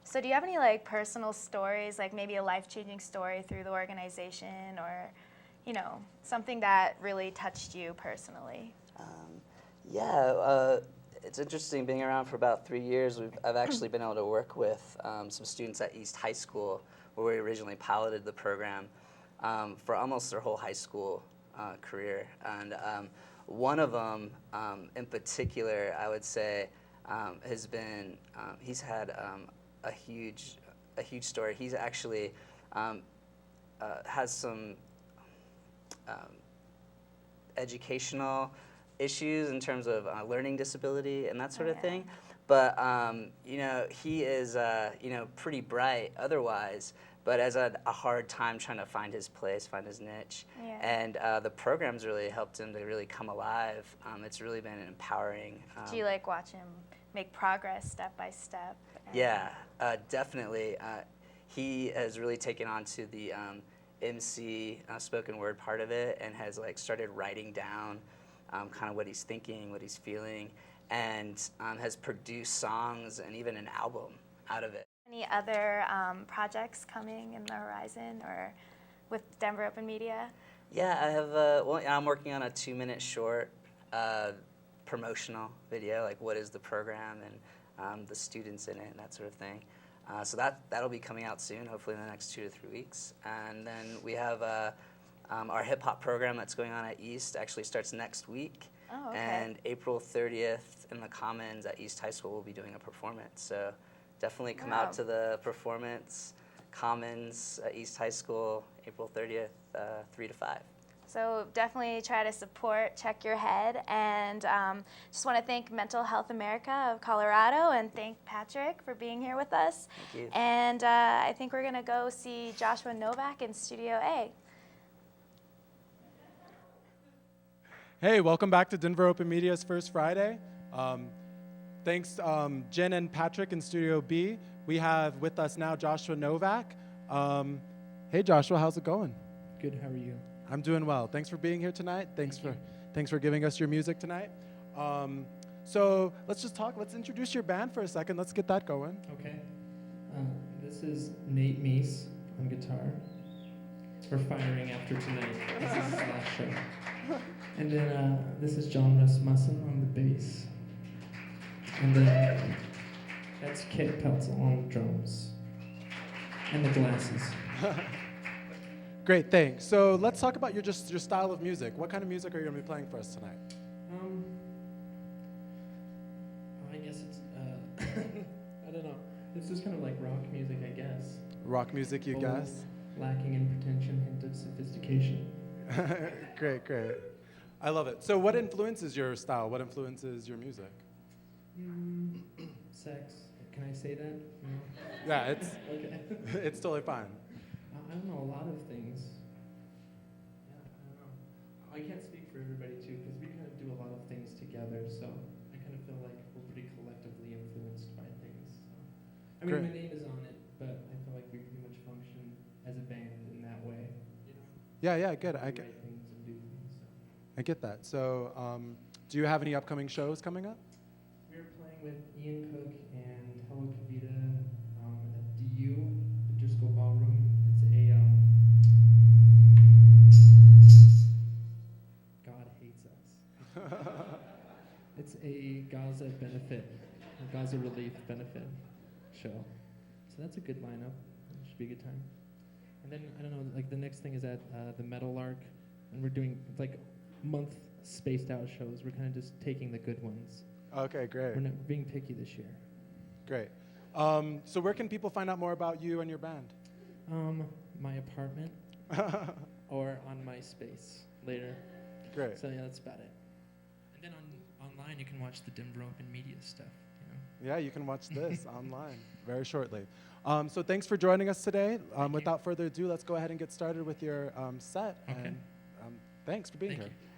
So do you have any like personal stories, like maybe a life-changing story through the organization, or something that really touched you personally? It's interesting being around for about 3 years. I've actually been able to work with some students at East High School, where we originally piloted the program, for almost their whole high school career. And one of them in particular, I would say, has been, he's had a huge story. He's actually has some educational issues in terms of learning disability and that sort of thing. But, he is, pretty bright otherwise, but has had a hard time trying to find his place, find his niche. Yeah. And the program's really helped him to really come alive. It's really been empowering. Do you like watch him make progress step by step? Yeah, definitely. He has really taken on to the MC spoken word part of it, and has started writing down kind of what he's thinking, what he's feeling, and has produced songs and even an album out of it. Any other projects coming in the horizon, or with Denver Open Media? Yeah, I have. I'm working on a 2-minute short promotional video, like what is the program and the students in it and that sort of thing. So that'll be coming out soon, hopefully in the next 2 to 3 weeks. And then we have our hip hop program that's going on at East actually starts next week. Oh, okay. And April 30th in the Commons at East High School we'll be doing a performance. So definitely come out to the performance, Commons at East High School, April 30th, 3 to 5. So definitely try to support Check Your Head, and just want to thank Mental Health America of Colorado, and thank Patrick for being here with us. Thank you. And I think we're going to go see Joshua Novak in Studio A. Hey, welcome back to Denver Open Media's First Friday. Thanks, Jen and Patrick in Studio B. We have with us now Joshua Novak. Hey, Joshua, how's it going? Good, how are you? I'm doing well. Thanks for being here tonight. Thanks for giving us your music tonight. So let's just talk. Let's introduce your band for a second. Let's get that going. Okay. This is Nate Meese on guitar. We're firing after tonight. This is his last show. And then this is John Rasmussen on the bass. And then that's Kit Peltzel on drums. And the glasses. Great, thanks. So let's talk about your style of music. What kind of music are you going to be playing for us tonight? I guess it's I don't know. This is kind of like rock music, I guess. Rock music, you Bold, guess? lacking in pretension, hint of sophistication. Great, great. I love it. So what influences your style? What influences your music? Sex. Can I say that? No? Yeah, it's Okay. it's totally fine. I don't know, a lot of things. Yeah, I don't know. I can't speak for everybody too, because we kind of do a lot of things together, so I kind of feel like we're pretty collectively influenced by things. So. I mean, Great. my name is on it, but I feel like we pretty much function as a band in that way. You know? Yeah, yeah, good. We write things and do things. So. I get that. So do you have any upcoming shows coming up? We're playing with Ian Cook and Hello Kavita at DU, the Driscoll Ballroom. It's a God hates us. It's a Gaza benefit, a Gaza relief benefit show. So that's a good lineup. It should be a good time. And then I don't know, like the next thing is at the Metal Arc, and we're doing it's like month spaced out shows. We're kind of just taking the good ones. Okay, great. We're not being picky this year. Great. So where can people find out more about you and your band? My apartment or on MySpace later. Great. So yeah, that's about it. And then online you can watch the Denver Open Media stuff. You know. Yeah, you can watch this online very shortly. So thanks for joining us today. Without further ado, let's go ahead and get started with your set. Okay. And thanks for being Thank here. you.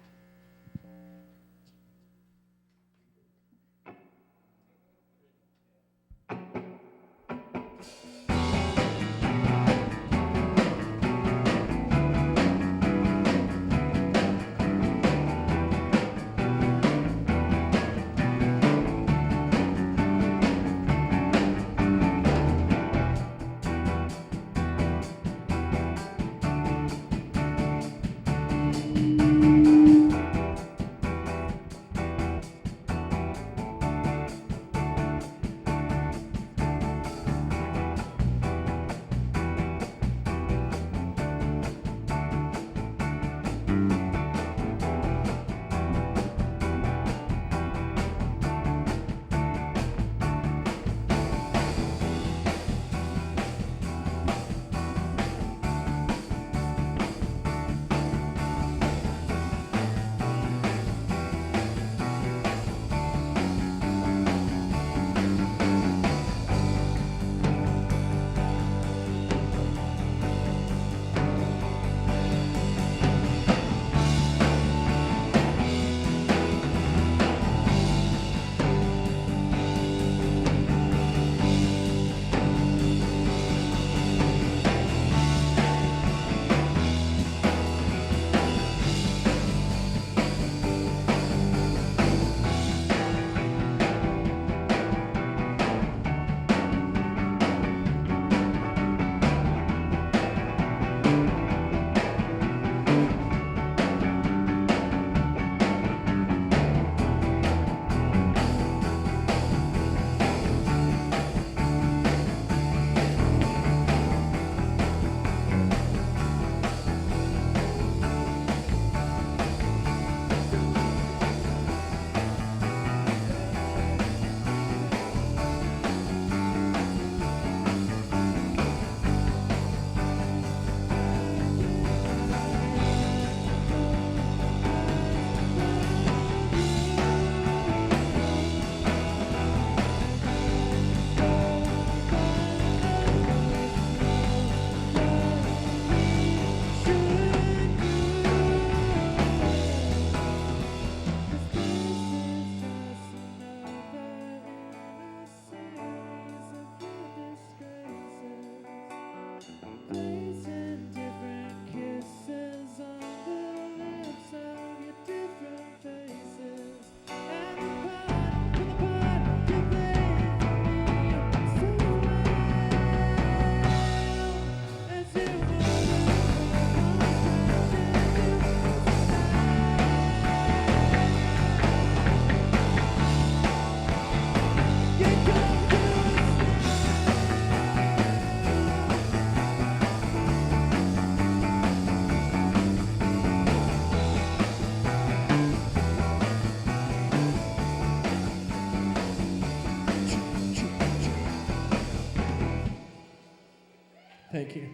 Thank you.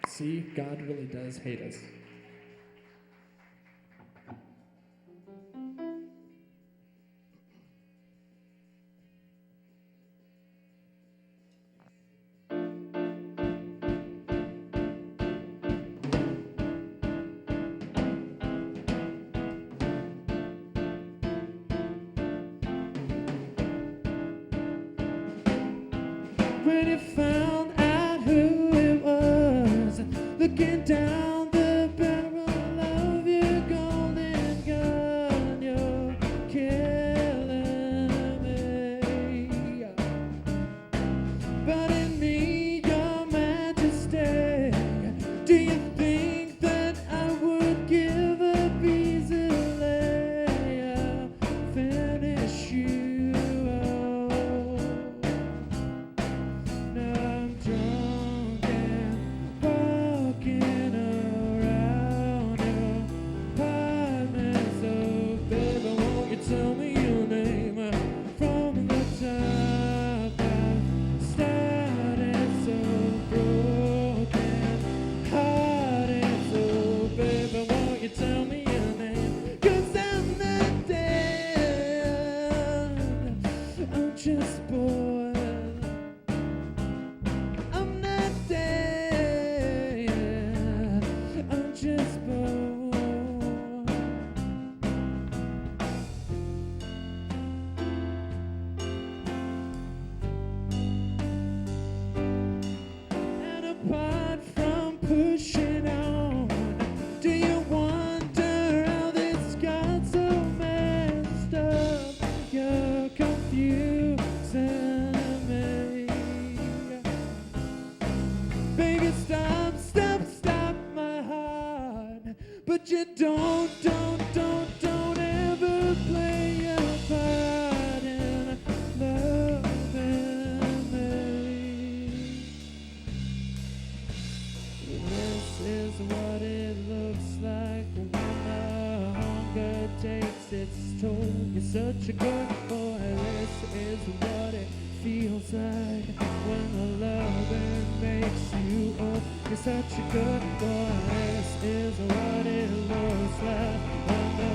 See, God really does hate us. When you found out who it was, looking down the barrel of your golden gun, you're killing me. But in me, your majesty, do you think that I would give up easily? I'll finish you off. Now I'm drunk and walking around your apartment. So, baby, won't you tell me your name? From the top, I started so broken hearted. So, baby, won't you tell me your name? 'Cause I'm not dead, I'm just bored. I'm not dead, I'm just bored. And apart from pushing on, do you wonder how this got so messed up? You're confusing me. Baby, stop, stop, stop my heart. But you don't ever play your part in loving me. This is what it looks like when the hunger takes its toll. You're such a good boy. This is what it feels like when the loving makes you up. You're such a good boy. This is what it looks like when the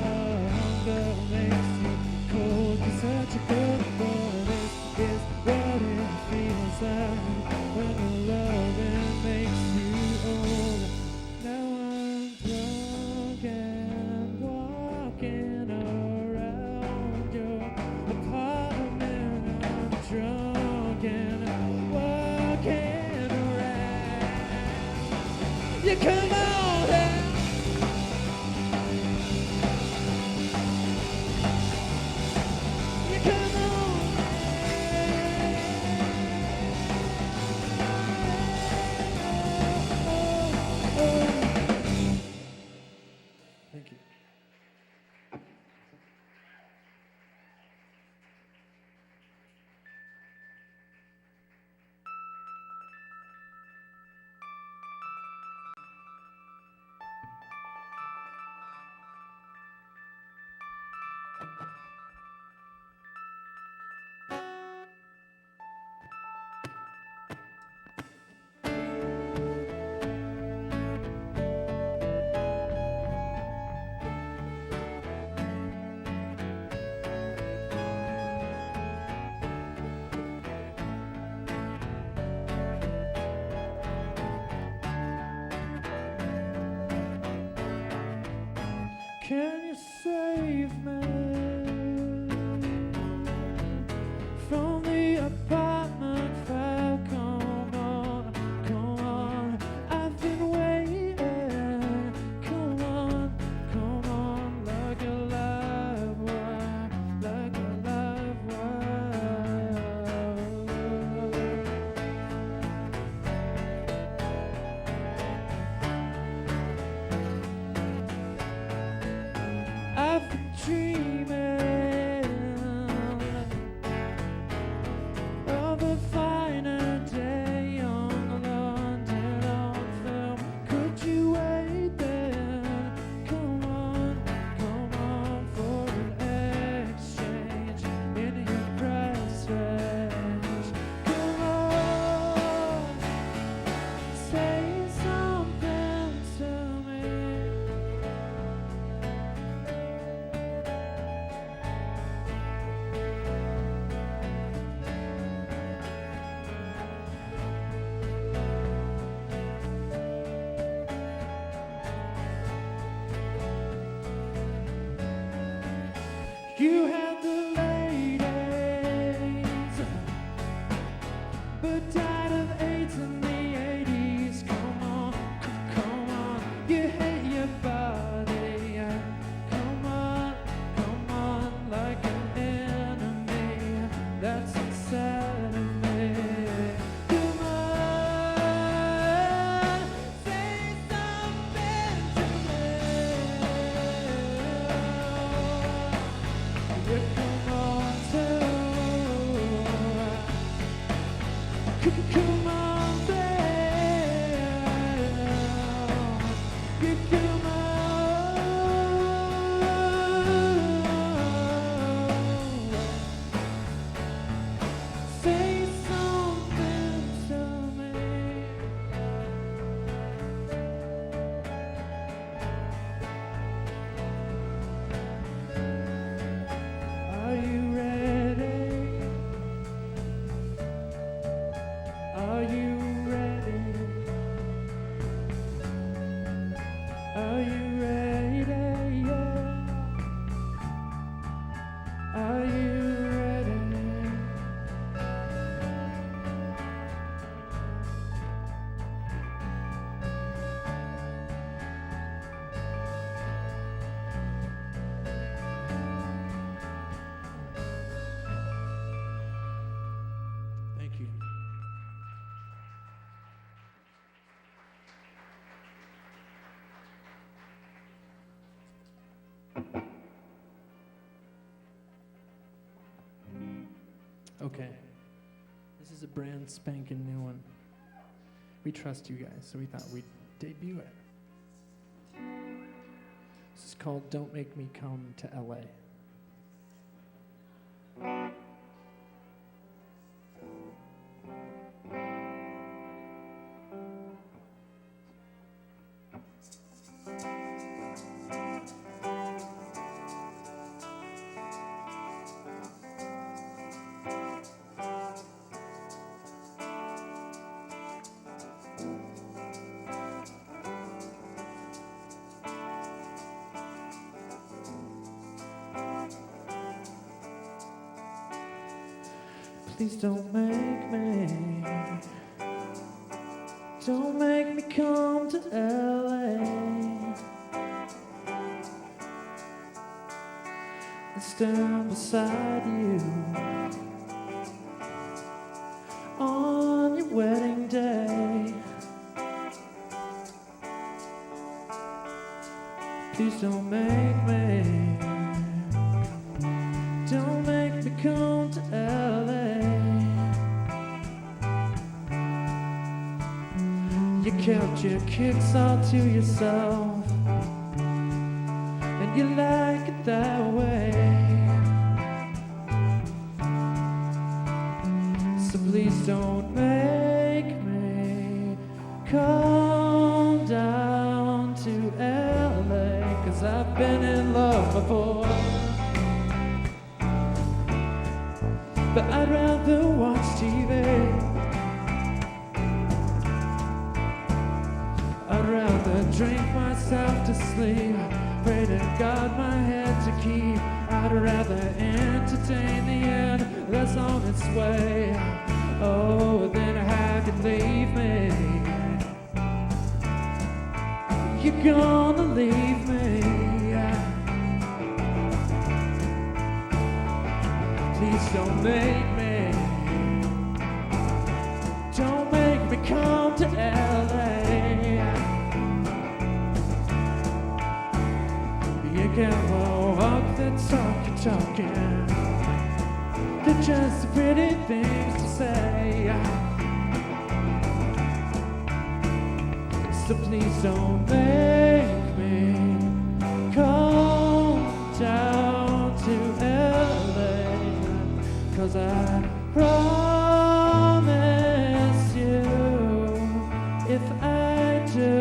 hunger makes you cold. You're such a good boy. This is what it feels like when the loving makes you old. Now I'm drunk and walking around your apartment. I'm drunk and walking around. You come on and you come on. Thank you. Can you save me from the apartment fire? Come on, I've been waiting. Come on, like a live wire, like a live wire. You had the ladies, but died of AIDS in the 80s. Come on, come on, you hate your body. Come on, like an enemy that's inside of me. Come on, say something to me. You come on too. Come on, babe. You come on. Say something to me. Are you ready? Are you ready? Are you ready? Yeah. Are you ready? Thank you. Okay. This is a brand spanking new one. We trust you guys, so we thought we'd debut it. This is called Don't Make Me Come to LA. Please don't make me come to LA and stand beside you on your wedding day. Please don't make me come to LA. You kept your kicks all to yourself, and you like it that way. So please don't make me come down to LA, 'cause I've been in love before. But I'd rather watch TV. I'd rather drink myself to sleep, pray to God my head to keep. I'd rather entertain the end that's on its way. Oh, then have you leave me. You're gonna leave me. Please don't make me come to LA. You can't walk the talk you're talking. They're just pretty things to say. So please don't make me come down to LA, 'cause I promise you, if I do,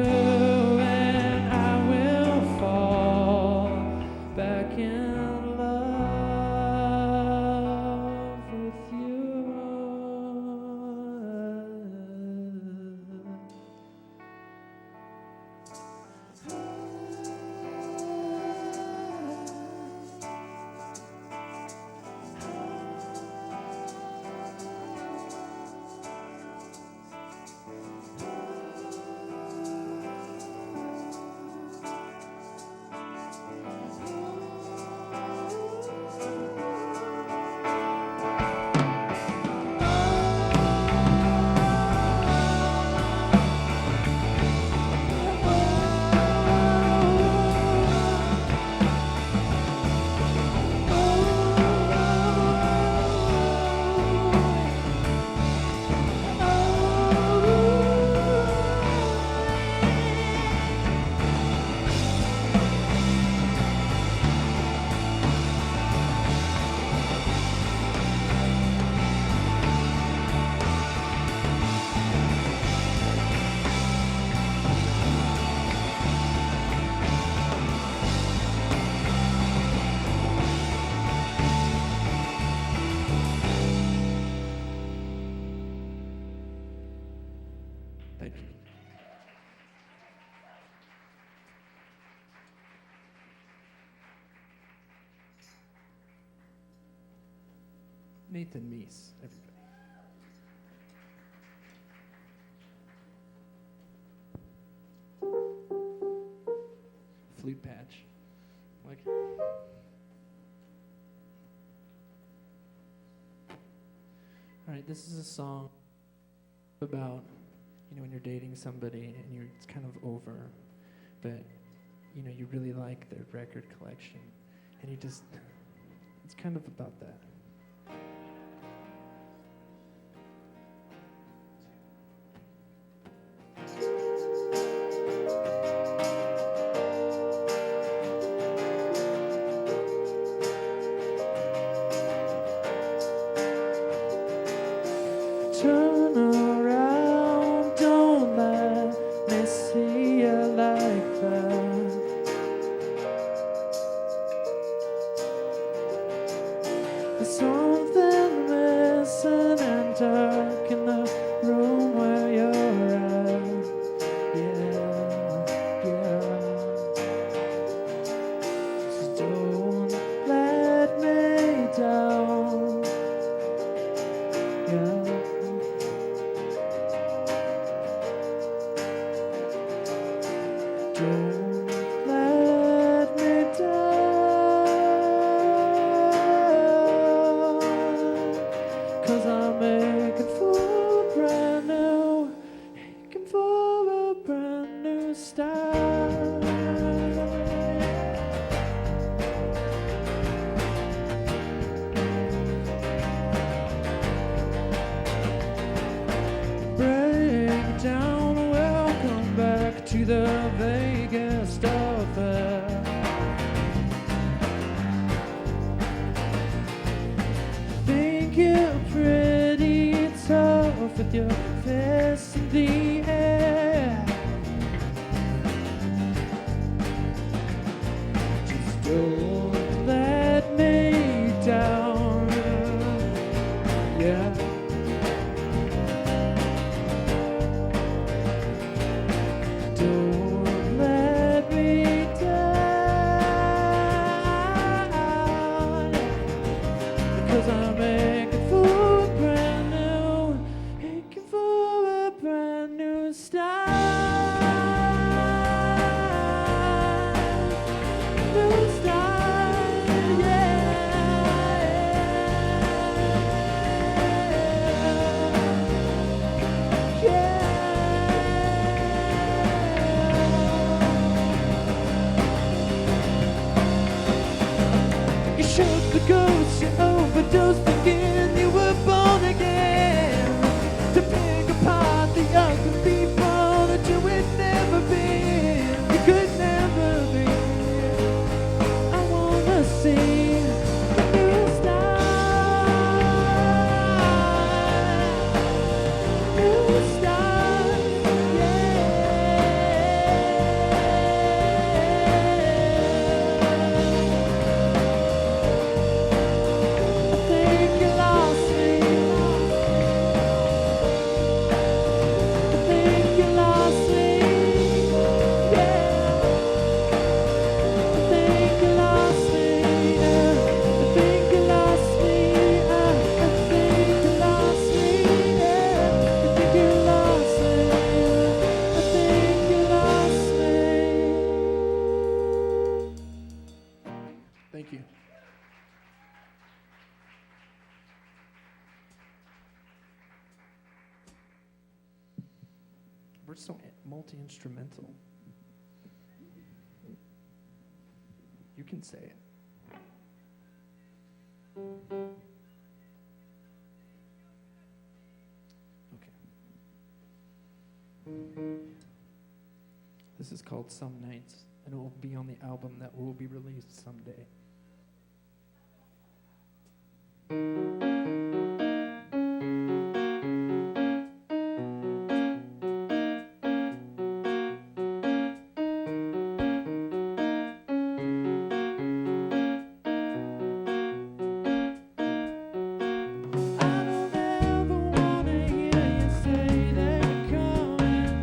and I will fall back in love with you. Thank you. Nathan Meese, everybody. Flute patch. Like. All right, this is a song about, when you're dating somebody and it's kind of over, but, you really like their record collection, and it's kind of about that. Turn around, don't let me see you like that. There's something missing and dark in the room where you're at. Yeah. So don't let me down. Yeah. Don't let me down, 'cause I'm making for a brand new start. Break down, welcome back to the Vegas affair. Think you're pretty tough with your fists in the air. Just don't let me down. Yeah. Don't let me down, because I'm making for a brand new start. New start, You shook the ghost, you overdosed again. You were born again to pick apart the ugly people that you had never been. You could never be. I wanna see a new start, new start, I think you lost me. I think you lost me. Yeah. I think you lost me. I think you lost me. I think you lost me. Yeah. I think you lost me. I think you lost me. Thank you. We're so multi-instrumental. You can say it. Okay. This is called Some Nights, and it will be on the album that will be released someday. I don't ever wanna hear you say that you're coming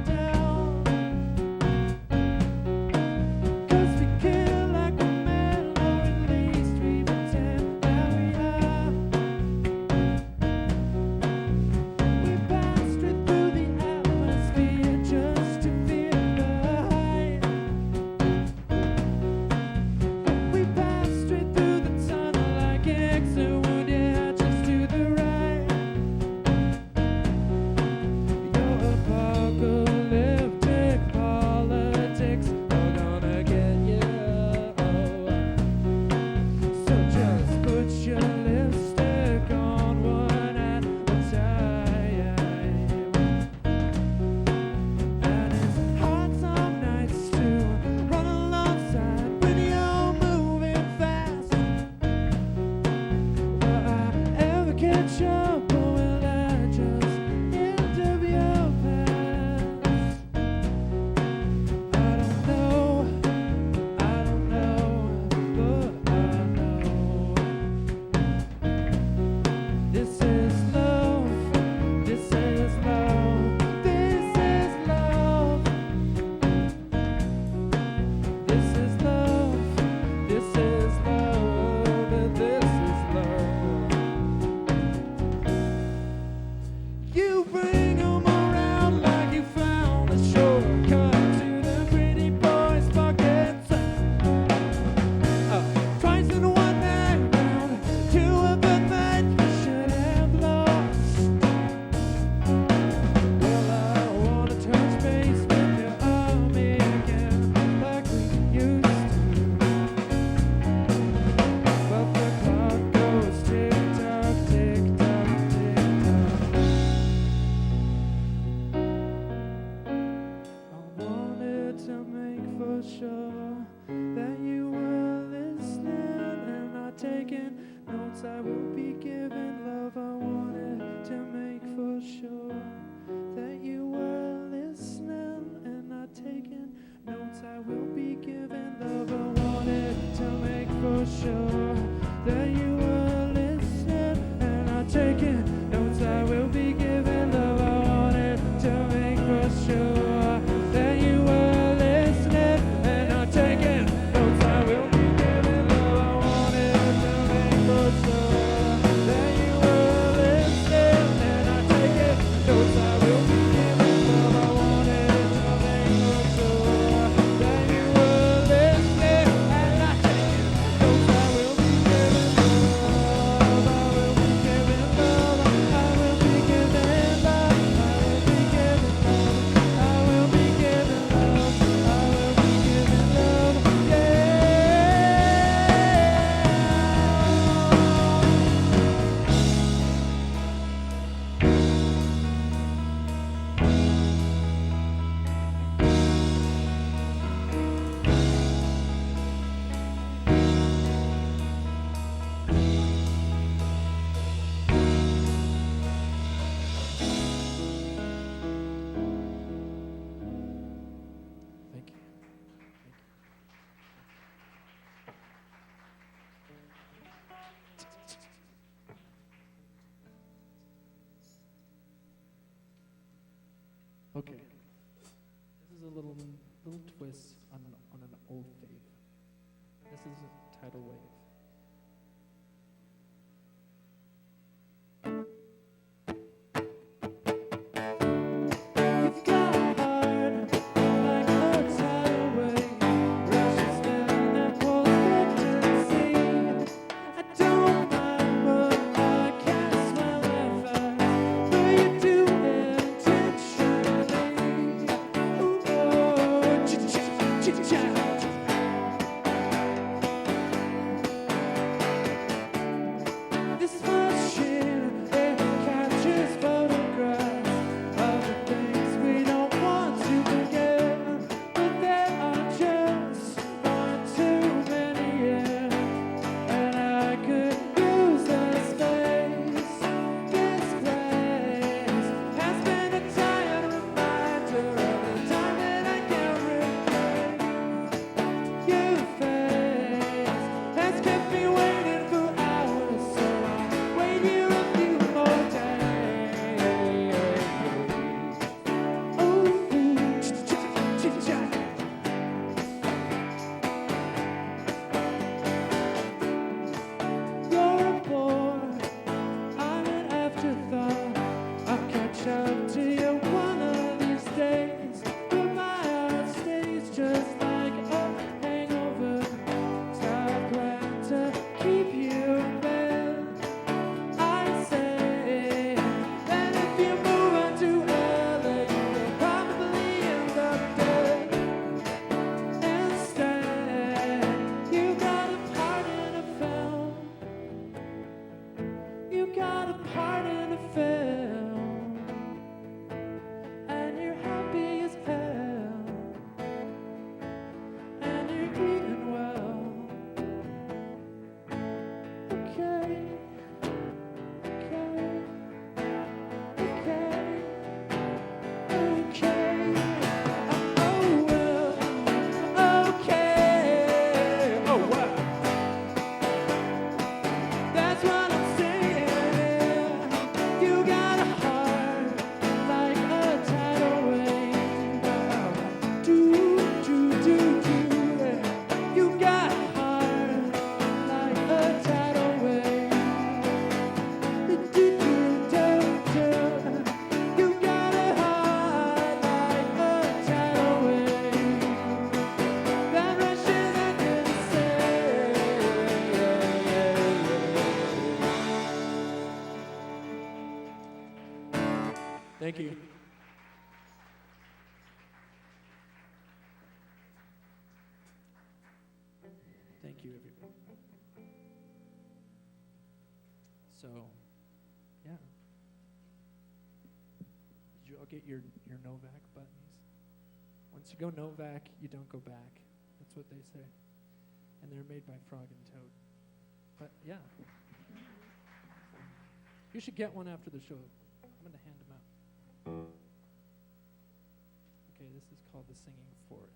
Okay. This is a little twist on an old fave. This is a tidal wave. Thank you. Thank you, everybody. So, yeah. Did you all get your Novak buttons? Once you go Novak, you don't go back. That's what they say. And they're made by Frog and Toad. But, yeah. You should get one after the show. I'm going to hand them out. Okay, this is called The Singing Forest.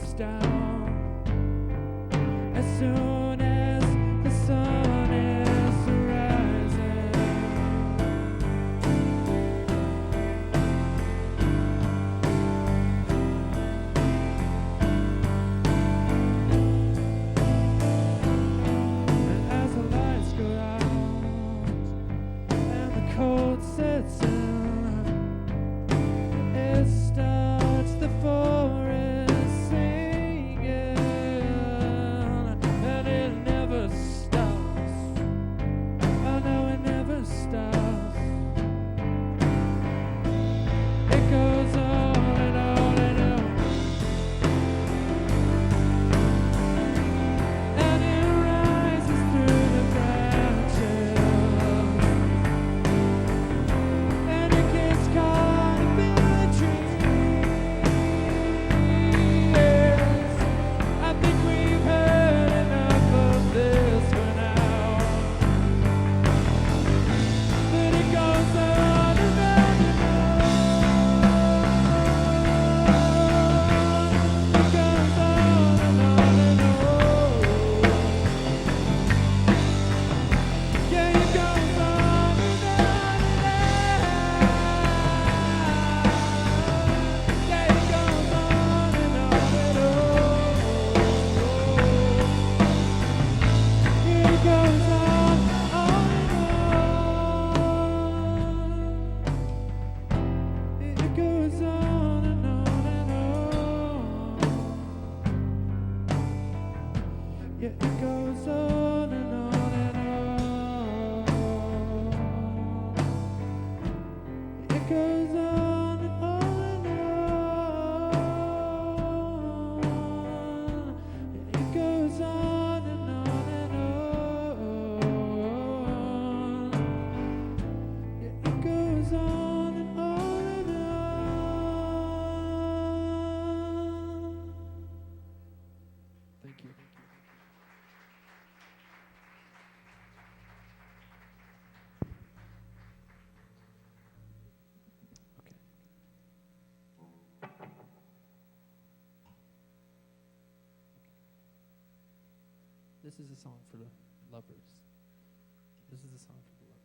goes down as soon as the sun is rising. And as the lights go out and the cold sets in, it starts the forest singing, and it never stops. I know it never stops. It goes on and on and on, and it rises through the branches, and it gets caught up in the trees. I think we've heard enough of this for now, but it goes on and on and on. It goes on and on and on. Yeah, it goes on and on and on. Yeah, it goes on and on and on. It goes on and on. It goes on and on and on. Yeah, it goes on and on and on. It goes on and on and on. It goes on and on and on. Yeah, it goes on and on and on. Thank you. This is a song for the lovers. This is a song for the lovers.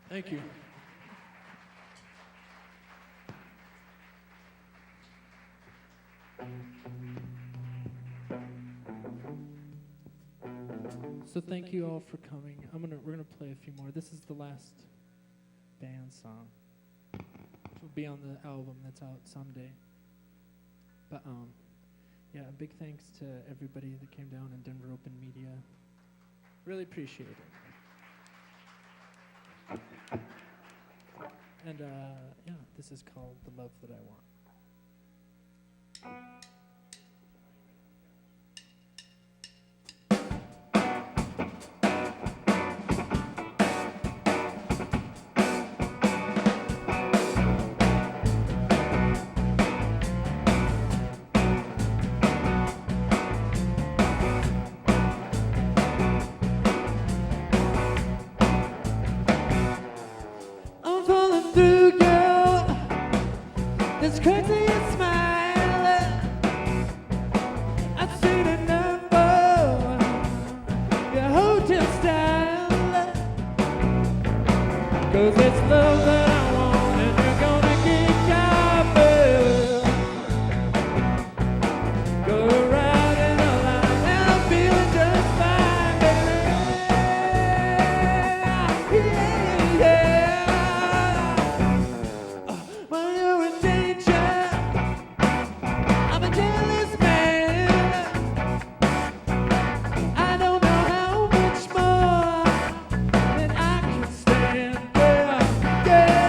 Thank you. So thank you all for coming. We're gonna play a few more. This is the last band song, which will be on the album that's out someday. But yeah, a big thanks to everybody that came down in Denver Open Media. Really appreciate it. And yeah, this is called The Love That I Want. I'm falling through, girl. This crazy smile. I've seen enough of your hotel style. 'Cause it's love that I want, and you're gonna get caught. Go right in the line, and I'm feeling just fine, baby. Yeah, yeah. When you're in danger, I'm a jealous man. I don't know how much more than I can stand. Yeah, yeah.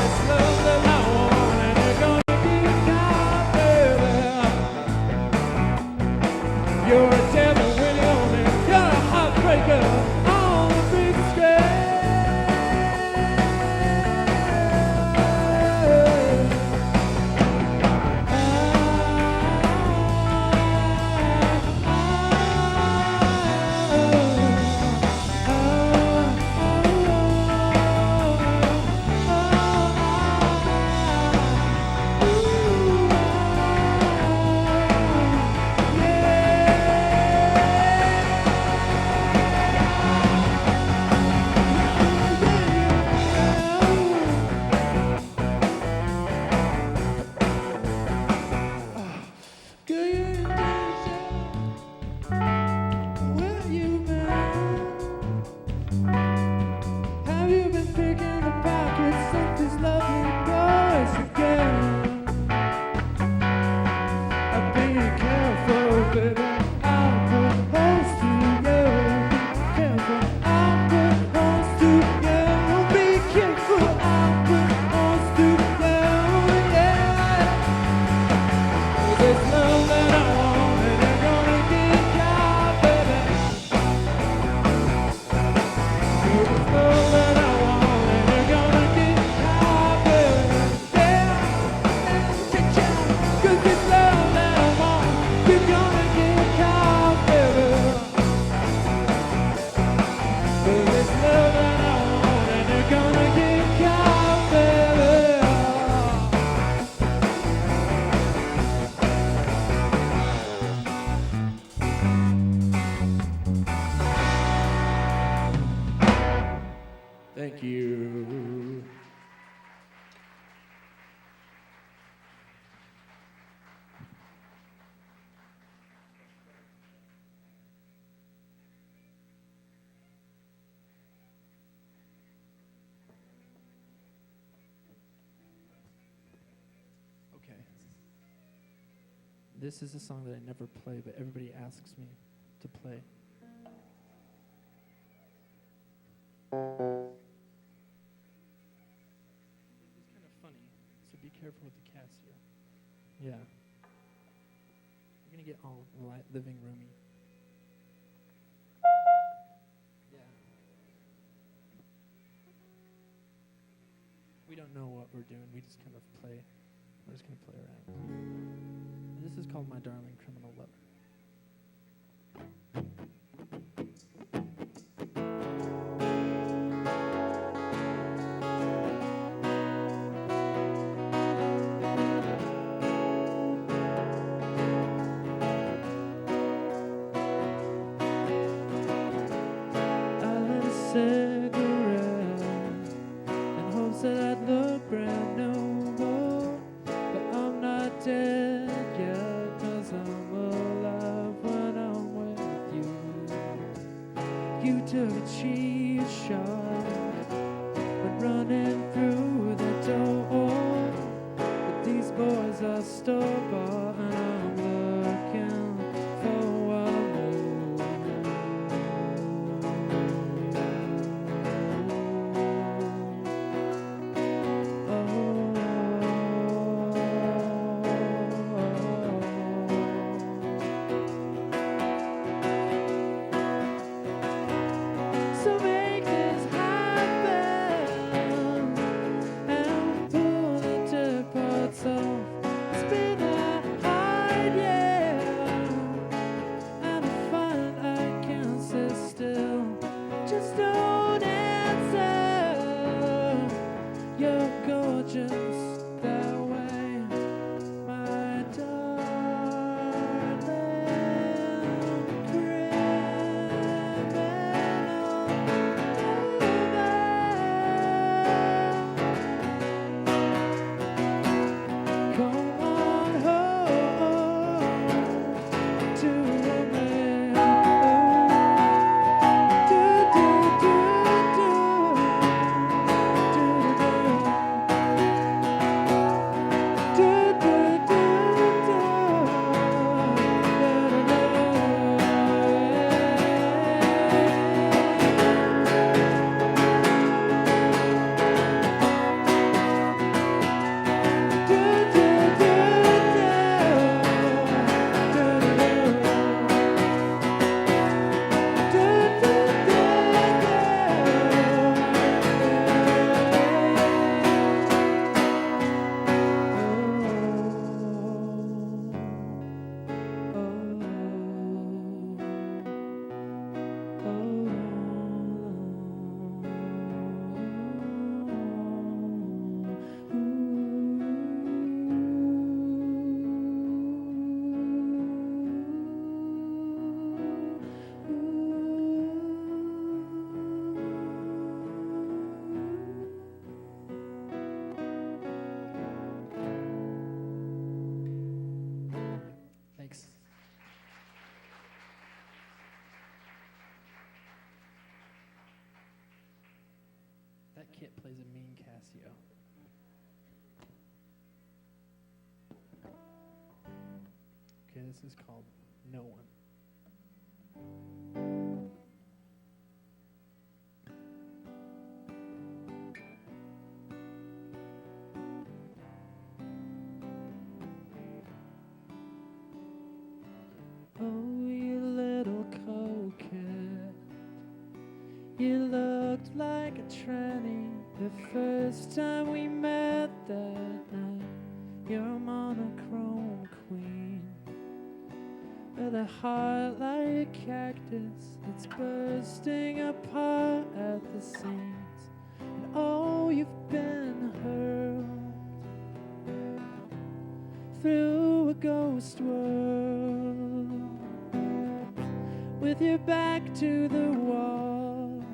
It's love that I want, and you're gonna get caught, baby. You're a devil when you're on it. You're a heartbreaker on the big scale. Have you been picking the pockets of these lovely boys again? Be careful, baby. I'll put holes to you. Be careful, I'll put holes to you. Be careful, I'll put holes to you. Yeah. 'Cause it's love that I want, and you're gonna get caught, baby. 'Cause it's love that I want, and you're gonna get caught, baby. Yeah. 'Cause it's love that I want, you're gonna get caught, baby. 'Cause it's love that I want, and you're gonna get caught, baby. Thank you. Okay. This is a song that I never play, but everybody asks me to play. It's kind of funny, so be careful with the cats here. Yeah. You're gonna get all living roomy. Yeah. We don't know what we're doing. We just kind of play. We're just gonna play around. And this is called My Darling Criminal Lover. I lit a cigarette Kit plays a mean Casio. Okay, this is called No One. Oh, you little coquette, you looked like a tranny the first time we met that night. You're a monochrome queen with a heart like a cactus that's bursting apart at the seams. And oh, you've been hurled through a ghost world with your back to the wall.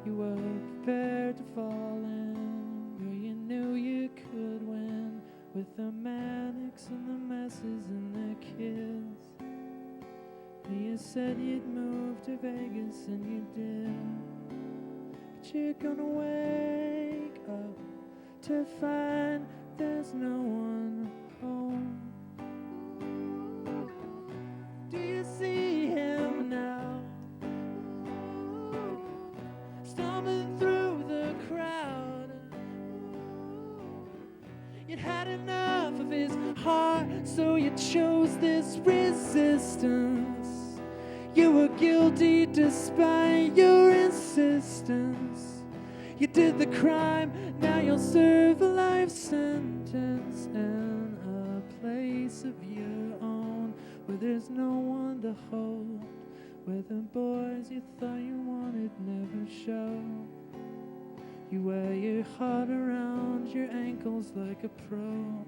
You were prepared to fall in where you knew you could win, with the manics and the messes and the kids. You said you'd move to Vegas and you did, but you're gonna wake up to find there's no one home. Do you see him now, stumbling through the crowd? You'd had enough of his heart, so you chose this resistance. You were guilty despite your insistence. You did the crime, now you'll serve a life sentence in a place of your own, where there's no one to hold, where the boys you thought you wanted never show. You wear your heart around your ankles like a pro,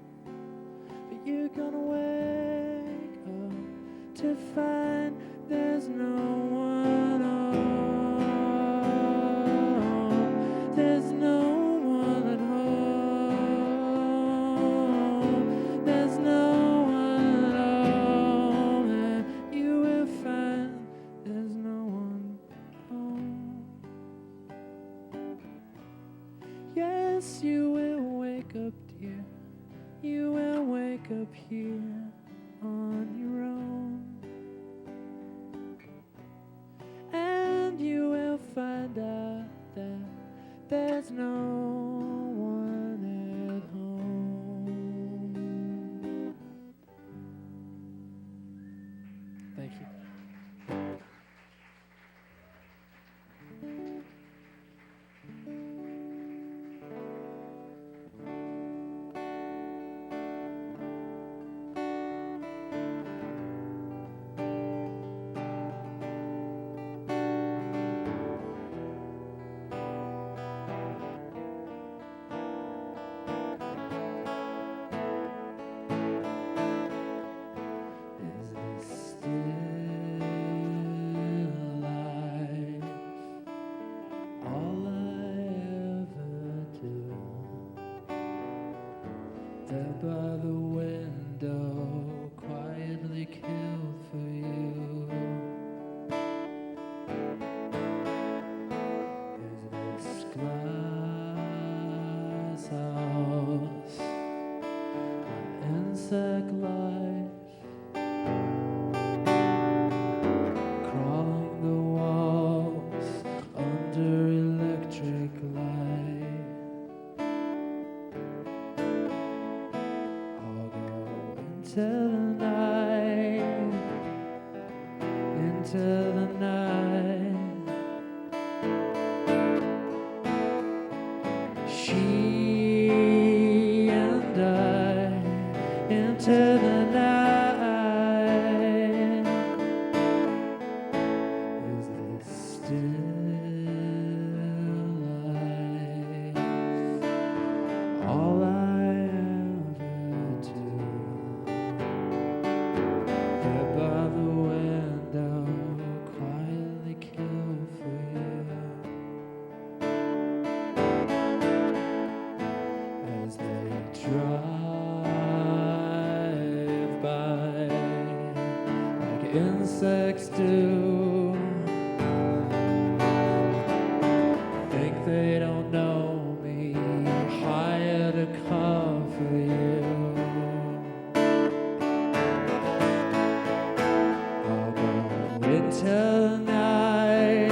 but you're gonna wake up to find there's no one home. There's no one at home. There's no one at home. And you will find there's no one home. Yes, you will wake up, dear. You will wake up here on your own. And you will find out that there's no one at home. Thank you. By the window, quietly killed for you. Is this glass house an insect life, crawling the walls under electric light? Into the night, into the night. She and I, into the night. Is this still life? All I ever do. By the window, quietly kill for you. As they drive by, like insects do, think they they don't know me, hired a car for you. I'll go into the night,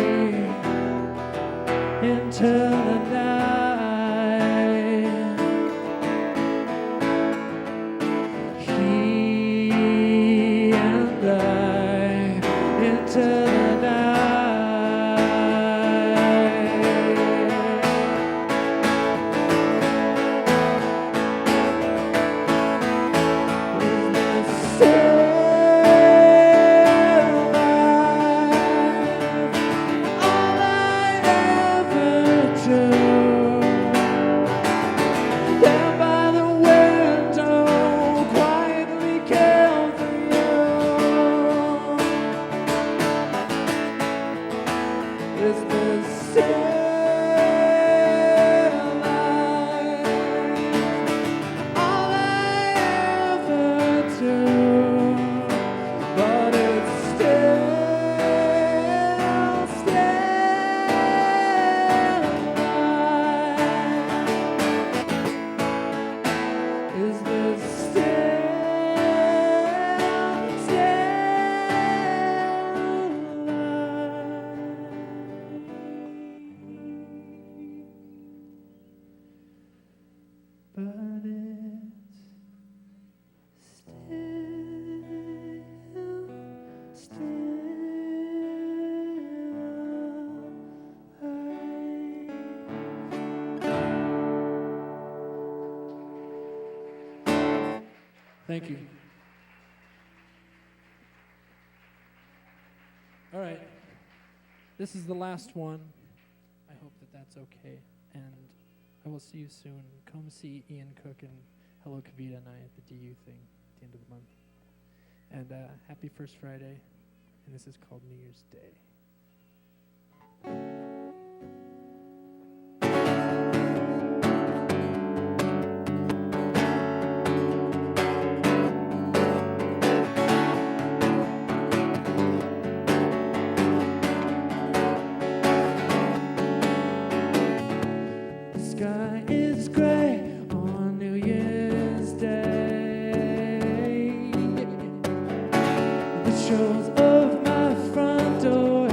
into the night. He and I into the night. Thank you. All right. This is the last one. I hope that that's okay. And I will see you soon. Come see Ian Cook and Hello Kavita and I at the DU thing at the end of the month. And happy First Friday. And this is called New Year's Day. Sky is gray on New Year's Day. The shows of my front door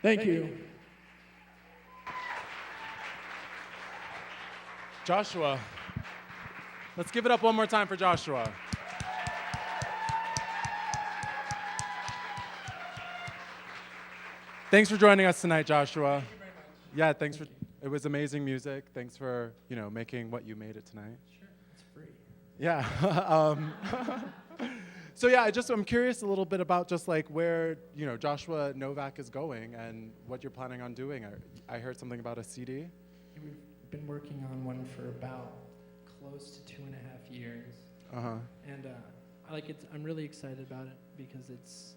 Thank you. Joshua. Let's give it up one more time for Joshua. Thanks for joining us tonight, Joshua. Thank you very much. Yeah, thanks for, it was amazing music. Thanks for, making what you made it tonight. Sure, it's free. Yeah. So yeah, I'm curious a little bit about just like where, Joshua Novak is going and what you're planning on doing. I heard something about a CD. We've been working on one for about close to 2.5 years. Uh-huh. And I'm really excited about it because it's,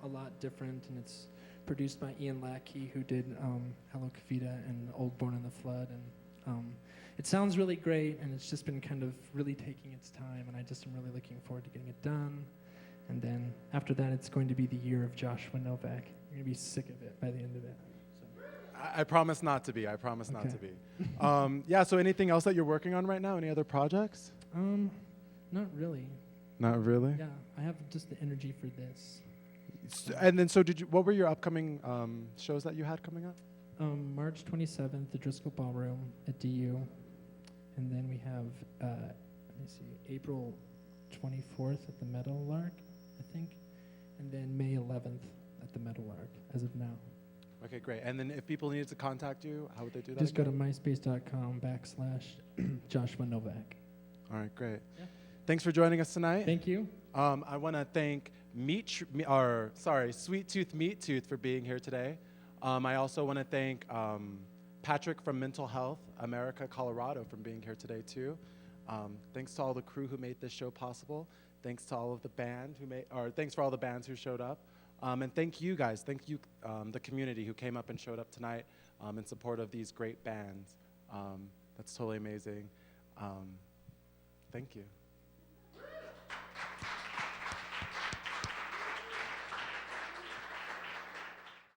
a lot different, and it's produced by Ian Lackey, who did Hello Kavita and Old Born in the Flood. And it sounds really great, and it's just been kind of really taking its time, and I'm really looking forward to getting it done. And then after that, it's going to be the year of Joshua Novak. You're going to be sick of it by the end of it. So. I promise not to be. I promise not to be. Yeah, so anything else that you're working on right now? Any other projects? Not really. Not really? Yeah, I have just the energy for this. And then, what were your upcoming shows that you had coming up? March 27th, the Driscoll Ballroom at DU. And then we have, April 24th at the Meadowlark, I think. And then May 11th at the Meadowlark, as of now. Okay, great. And then if people needed to contact you, how would they do that? Just go to myspace.com/Joshua Novak. All right, great. Yeah. Thanks for joining us tonight. Thank you. I want to thank Sweet Tooth Meat Tooth for being here today. I also want to thank Patrick from Mental Health America, Colorado, for being here today too. Thanks to all the crew who made this show possible. Thanks to all of the thanks for all the bands who showed up. And thank you guys. Thank you, the community who came up and showed up tonight in support of these great bands. That's totally amazing. Thank you.